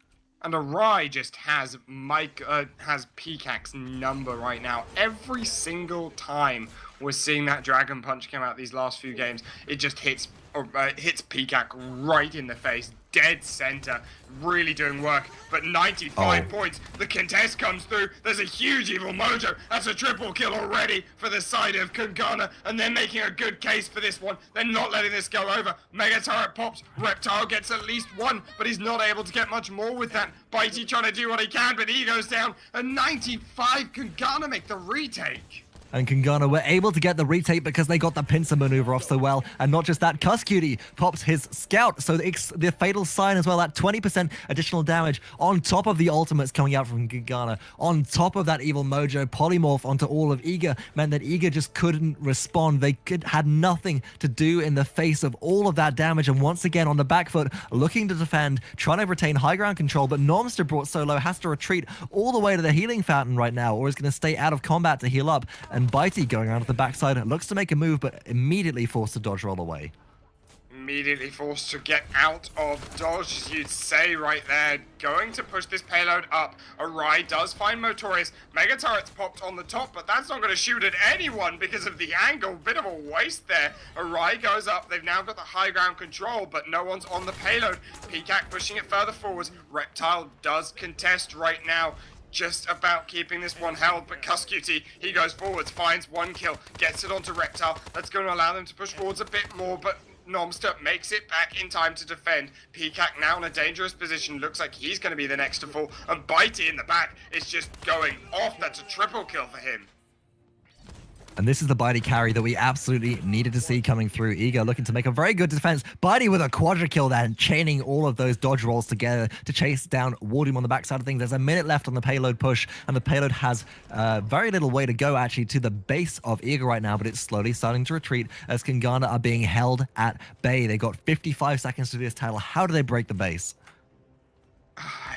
And Awry just has pykAC's number right now. Every single time we're seeing that Dragon Punch come out these last few games, it just hits pykAC right in the face, dead center, really doing work. But 95 points, the contest comes through. There's a huge evil mojo. That's a triple kill already for the side of Kungarna, and they're making a good case for this one. They're not letting this go over. Mega Turret pops. Reptile gets at least one, but he's not able to get much more with that. Bitey trying to do what he can, but he goes down. And 95, Kungarna make the retake. And Kungarna were able to get the retake because they got the pincer maneuver off so well. And not just that, Kusqt pops his scout. So the fatal sign as well, that 20% additional damage on top of the ultimates coming out from Kungarna. On top of that evil mojo polymorph onto all of Eager meant that Eager just couldn't respond. They had nothing to do in the face of all of that damage. And once again on the back foot, looking to defend, trying to retain high ground control. But Normster brought solo, has to retreat all the way to the healing fountain right now, or is going to stay out of combat to heal up. And Bitey going around at the backside looks to make a move, but immediately forced to dodge roll away. Immediately forced to get out of dodge, as you'd say right there. Going to push this payload up. Awry does find MOETORIOUS. Mega turret's popped on the top, but that's not going to shoot at anyone because of the angle. Bit of a waste there. Awry goes up. They've now got the high ground control, but no one's on the payload. PCAC pushing it further forwards. Reptile does contest right now. Just about keeping this one held, but Kusqt, he goes forwards, finds one kill, gets it onto Reptile. That's going to allow them to push forwards a bit more, but Normster makes it back in time to defend. PCAC now in a dangerous position. Looks like he's going to be the next to fall. And Bitey in the back is just going off. That's a triple kill for him. And this is the Bitey carry that we absolutely needed to see coming through. Eager looking to make a very good defense. Bitey with a quadra kill there and chaining all of those dodge rolls together to chase down WarDoom on the backside of things. There's a minute left on the payload push, and the payload has very little way to go actually to the base of Eager right now, but it's slowly starting to retreat as Kungarna are being held at bay. They got 55 seconds to do this title. How do they break the base?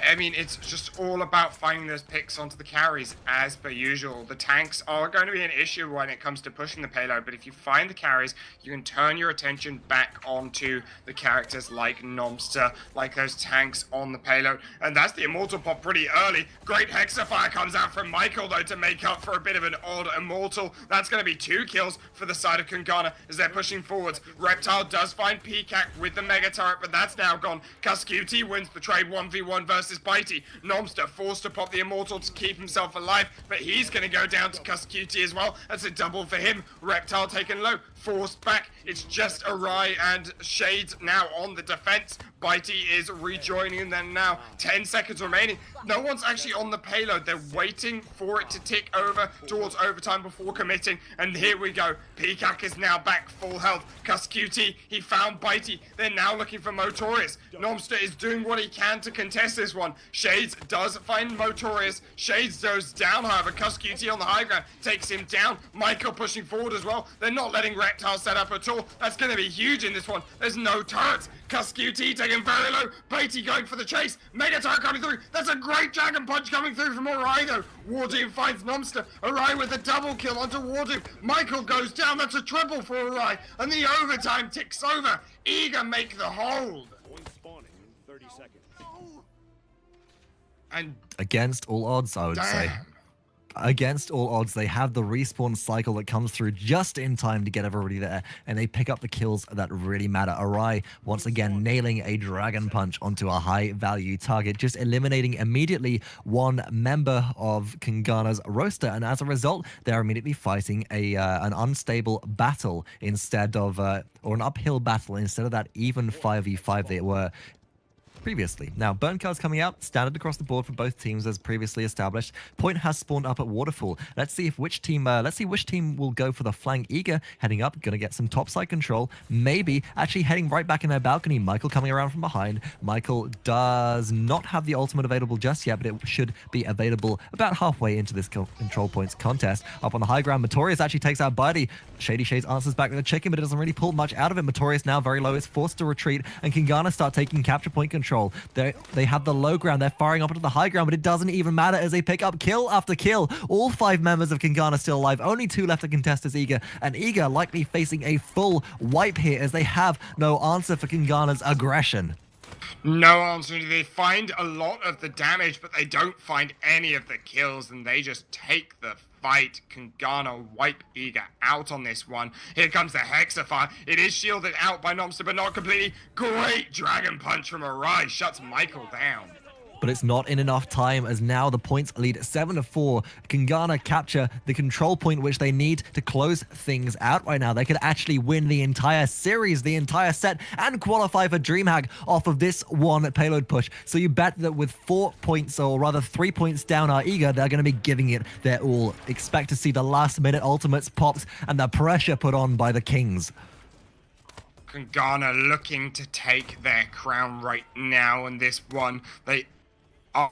I mean, it's just all about finding those picks onto the carries, as per usual. The tanks are going to be an issue when it comes to pushing the payload, but if you find the carries, you can turn your attention back onto the characters like Normster, like those tanks on the payload, and that's the Immortal pop pretty early. Great Hexafire comes out from mykL, though, to make up for a bit of an odd Immortal. That's going to be 2 kills for the side of Kungarna as they're pushing forwards. Reptile does find PCAC with the Mega Turret, but that's now gone. Kusqt wins the trade 1v1 versus Bitey. Normster forced to pop the Immortal to keep himself alive, but he's going to go down to Kusqt as well. That's a double for him. Reptile taken low, forced back. It's just Awry and Shades now on the defense. Bitey is rejoining them now. 10 seconds remaining. No one's actually on the payload. They're waiting for it to tick over towards overtime before committing. And here we go. PCAC is now back full health. Kusqt, he found Bitey. They're now looking for MOETORIOUS. Normster is doing what he can to contest this one. Shades does find MOETORIOUS. Shades goes down, however. Kusqt on the high ground takes him down. mykL pushing forward as well. They're not letting Reptile set up at all. That's going to be huge in this one. There's no turrets. Kusqt taking very low. Bitey going for the chase. Mega turret coming through. That's a great dragon punch coming through from Awry, though. WarDoom finds Normster. Awry with a double kill onto WarDoom. mykL goes down. That's a triple for Awry. And the overtime ticks over. Eager make the hold. Point spawning in 30 seconds. And Against all odds, I would say. Against all odds, they have the respawn cycle that comes through just in time to get everybody there, and they pick up the kills that really matter. Awry, once again, nailing a dragon punch onto a high-value target, just eliminating immediately one member of Kungarna's roster, and as a result, they're immediately fighting an unstable battle instead of, or an uphill battle instead of that even 5v5 they were previously. Now, burn cards coming out, standard across the board for both teams as previously established. Point has spawned up at Waterfall. Let's see which team will go for the flank. Eager heading up, gonna get some topside control. Maybe actually heading right back in their balcony. mykL coming around from behind. mykL does not have the ultimate available just yet, but it should be available about halfway into this control points contest. Up on the high ground, MOETORIOUS actually takes out Bitey. ShadeeyShades answers back with a chicken, but it doesn't really pull much out of it. MOETORIOUS now very low, is forced to retreat, and Kungarna start taking capture point control. They have the low ground. They're firing up into the high ground, but it doesn't even matter as they pick up kill after kill. All 5 members of Kungarna still alive. Only 2 left to contest as Eager, and Eager likely facing a full wipe here as they have no answer for Kungarna's aggression. no answer. They find a lot of the damage, but they don't find any of the kills, and they just take the fight. Kungarna wipe Eager out on this one. Here comes the Hexafire. It is shielded out by Normster, but not completely. Great dragon punch from Awry. Shuts mykL down. but it's not in enough time as now the points lead 7-4. Kungarna capture the control point which they need to close things out right now. They could actually win the entire series, the entire set, and qualify for DreamHack off of this one payload push. So you bet that with 4 points, or rather 3 points down are eager, they're going to be giving it their all. Expect to see the last minute ultimates popped and the pressure put on by the Kings. Kungarna looking to take their crown right now in this one. They are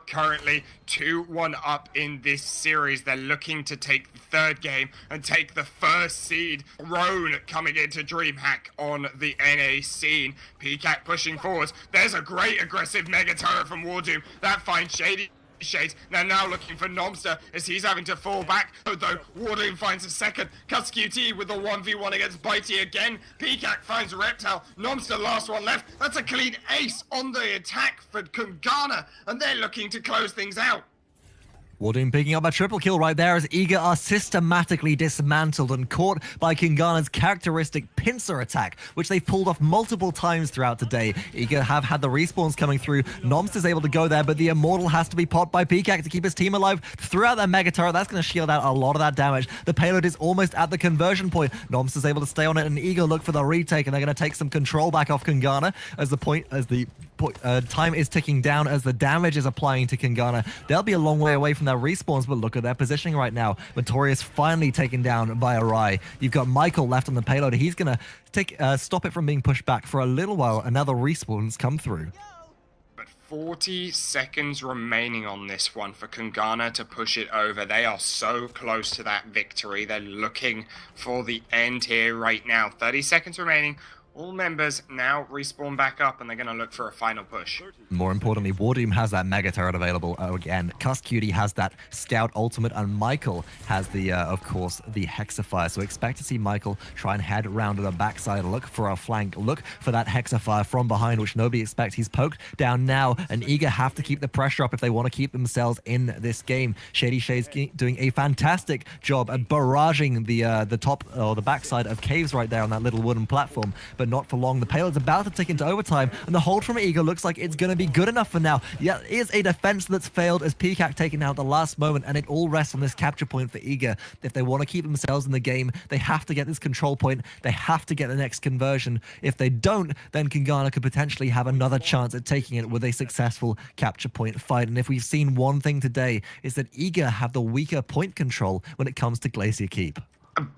currently 2-1 up in this series. They're looking to take the third game and take the first seed. Roan coming into DreamHack on the NA scene. PCAC pushing forwards. There's a great aggressive mega turret from WarDoom. That finds ShadeeyShades. They're now looking for Nomster as he's having to fall back. Though WarDoom finds a second. Kusqt with the 1v1 against Bitey again. PCAC finds Reptile. Nomster last one left. That's a clean ace on the attack for Kungarna. And they're looking to close things out. WarDoom picking up a triple kill right there as Eager are systematically dismantled and caught by Kungarna's characteristic pincer attack, which they've pulled off multiple times throughout today. Eager have had the respawns coming through. Nomster's able to go there, but the Immortal has to be popped by PCAC to keep his team alive throughout that mega turret. That's going to shield out a lot of that damage. The payload is almost at the conversion point. Nomster's able to stay on it, and Eager look for the retake, and they're going to take some control back off Kungarna as the time is ticking down as the damage is applying to Kungarna. They'll be a long way away from their respawns, but look at their positioning right now. MOETORIOUS finally taken down by Awry. You've got mykL left on the payload. He's going to stop it from being pushed back for a little while, and now the respawns come through. But 40 seconds remaining on this one for Kungarna to push it over. They are so close to that victory. They're looking for the end here right now. 30 seconds remaining. All members now respawn back up, and they're going to look for a final push. More importantly, WarDoom has that mega turret available again. Kusqt has that scout ultimate, and mykL has the, of course, the hexafire. So expect to see mykL try and head round to the backside, look for a flank, look for that hexafire from behind, which nobody expects. He's poked down now, and Eager have to keep the pressure up if they want to keep themselves in this game. ShadeeyShades doing a fantastic job at barraging the top or the backside of caves right there on that little wooden platform. But not for long. The payload's about to tick into overtime, and the hold from Eager looks like it's going to be good enough for now. Yeah, it is a defense that's failed as PCAC taken out the last moment, and it all rests on this capture point for Eager. If they want to keep themselves in the game, they have to get this control point. They have to get the next conversion. If they don't, then Kungarna could potentially have another chance at taking it with a successful capture point fight. And if we've seen one thing today, is that Eager have the weaker point control when it comes to Glacier Keep.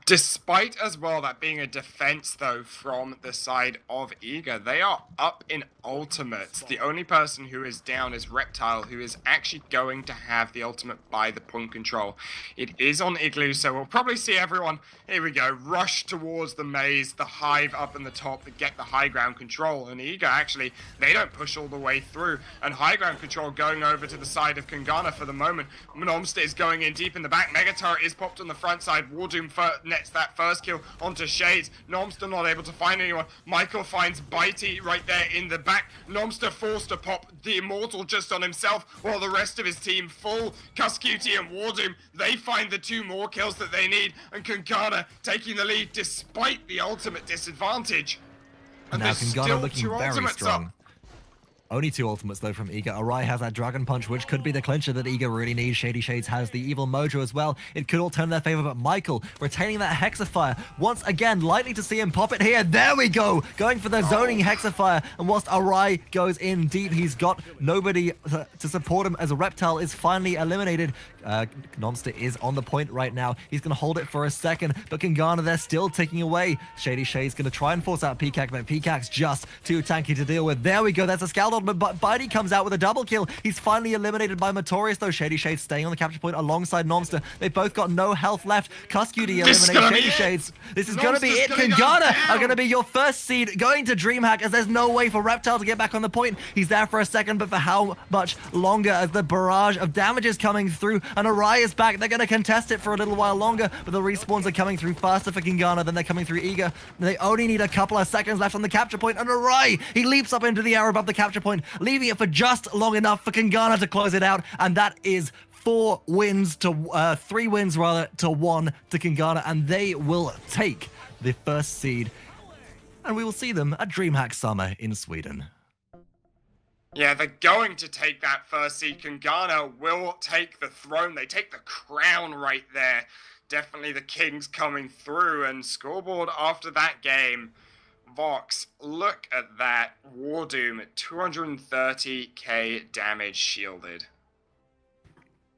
Despite as well that being a defense, though, from the side of Eager, they are up in ultimates. The only person who is down is Reptile, who is actually going to have the ultimate by the point control. It is on Igloo, so we'll probably see everyone, here we go, rush towards the maze, the hive up in the top to get the high ground control. And Eager, actually, they don't push all the way through. And high ground control going over to the side of Kungarna for the moment. Nomster is going in deep in the back. Mega turret is popped on the front side. WarDoom nets that first kill onto Shades. Nomster not able to find anyone. mykL finds Bitey right there in the back. Nomster forced to pop the Immortal just on himself while the rest of his team full. Kusqt and WarDoom, they find the 2 more kills that they need, and Kungarna taking the lead despite the ultimate disadvantage. And now there's Kungarna still looking 2 very ultimates strong. up. Only 2 ultimates, though, from Eager. Awry has that Dragon Punch, which could be the clincher that Eager really needs. ShadeeyShades has the Evil Mojo as well. It could all turn in their favor, but mykL retaining that Hexafire. Once again, likely to see him pop it here. There we go! Going for the zoning Hexafire. And whilst Awry goes in deep, he's got nobody to support him as a Reptile is finally eliminated. Nomster is on the point right now. He's going to hold it for a second, but Kungarna, they're still taking away. ShadeeyShades going to try and force out PCAC, but PCAC's just too tanky to deal with. There we go. That's a Scald on, but Bitey comes out with a double kill. He's finally eliminated by MOETORIOUS, though. ShadeeyShades staying on the capture point alongside Nomster. They've both got no health left. Kusqt eliminates ShadeeyShades. This is going to be it. Kungarna are going to be your first seed going to DreamHack, as there's no way for Reptile to get back on the point. He's there for a second, but for how much longer as the barrage of damage is coming through, and Awry is back. They're going to contest it for a little while longer, but the respawns are coming through faster for Kungarna than they're coming through Eager. They only need a couple of seconds left on the capture point, and Awry, he leaps up into the air above the capture point, leaving it for just long enough for Kungarna to close it out, and that is 3 wins to 1 to Kungarna, and they will take the first seed, and we will see them at DreamHack Summer in Sweden. Yeah, they're going to take that first seed. Kungarna will take the throne. They take the crown right there. Definitely the Kings coming through. And scoreboard after that game. Vox, look at that. WarDoom, 230k damage shielded.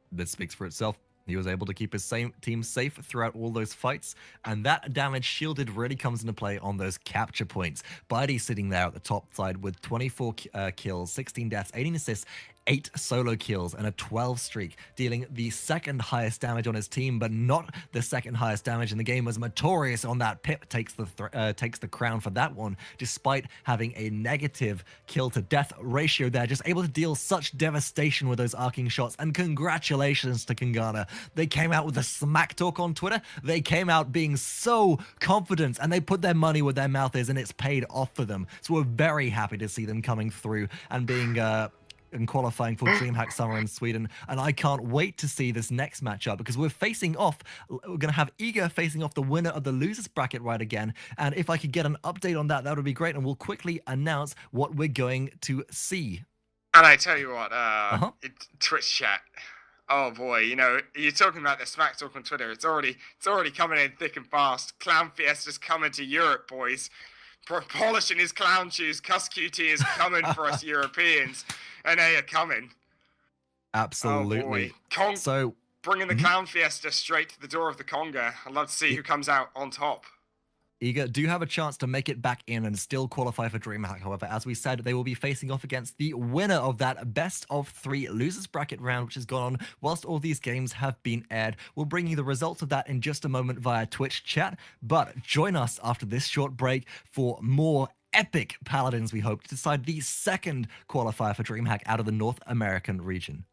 This speaks for itself. He was able to keep his team safe throughout all those fights, and that damage shielded really comes into play on those capture points. Bitey sitting there at the top side with 24 kills, 16 deaths, 18 assists, 8 solo kills, and a 12 streak, dealing the second highest damage on his team, but not the second highest damage in the game, as MOETORIOUS on that pip takes the crown for that one, despite having a negative kill to death ratio there, just able to deal such devastation with those arcing shots. And congratulations to Kungarna. They came out with a smack talk on Twitter. They came out being so confident, and they put their money where their mouth is, and it's paid off for them. So we're very happy to see them coming through and being and qualifying for DreamHack Summer in Sweden. And I can't wait to see this next matchup, because we're going to have Iga facing off the winner of the losers bracket right again. And if I could get an update on that, that would be great. And we'll quickly announce what we're going to see. And I tell you what, Twitch chat. Oh boy, you know, you're talking about the smack talk on Twitter. It's already coming in thick and fast. Clown Fiesta's coming to Europe, boys. Polishing his clown shoes. Kusqt is coming for us Europeans. And they are coming. Absolutely. Oh boy. So bringing the Clown Fiesta straight to the door of the Conga. I'd love to see who comes out on top. Iga do have a chance to make it back in and still qualify for DreamHack. However, as we said, they will be facing off against the winner of that best of 3 losers bracket round, which has gone on whilst all these games have been aired. We'll bring you the results of that in just a moment via Twitch chat, but join us after this short break for more epic Paladins, we hope, to decide the second qualifier for DreamHack out of the North American region.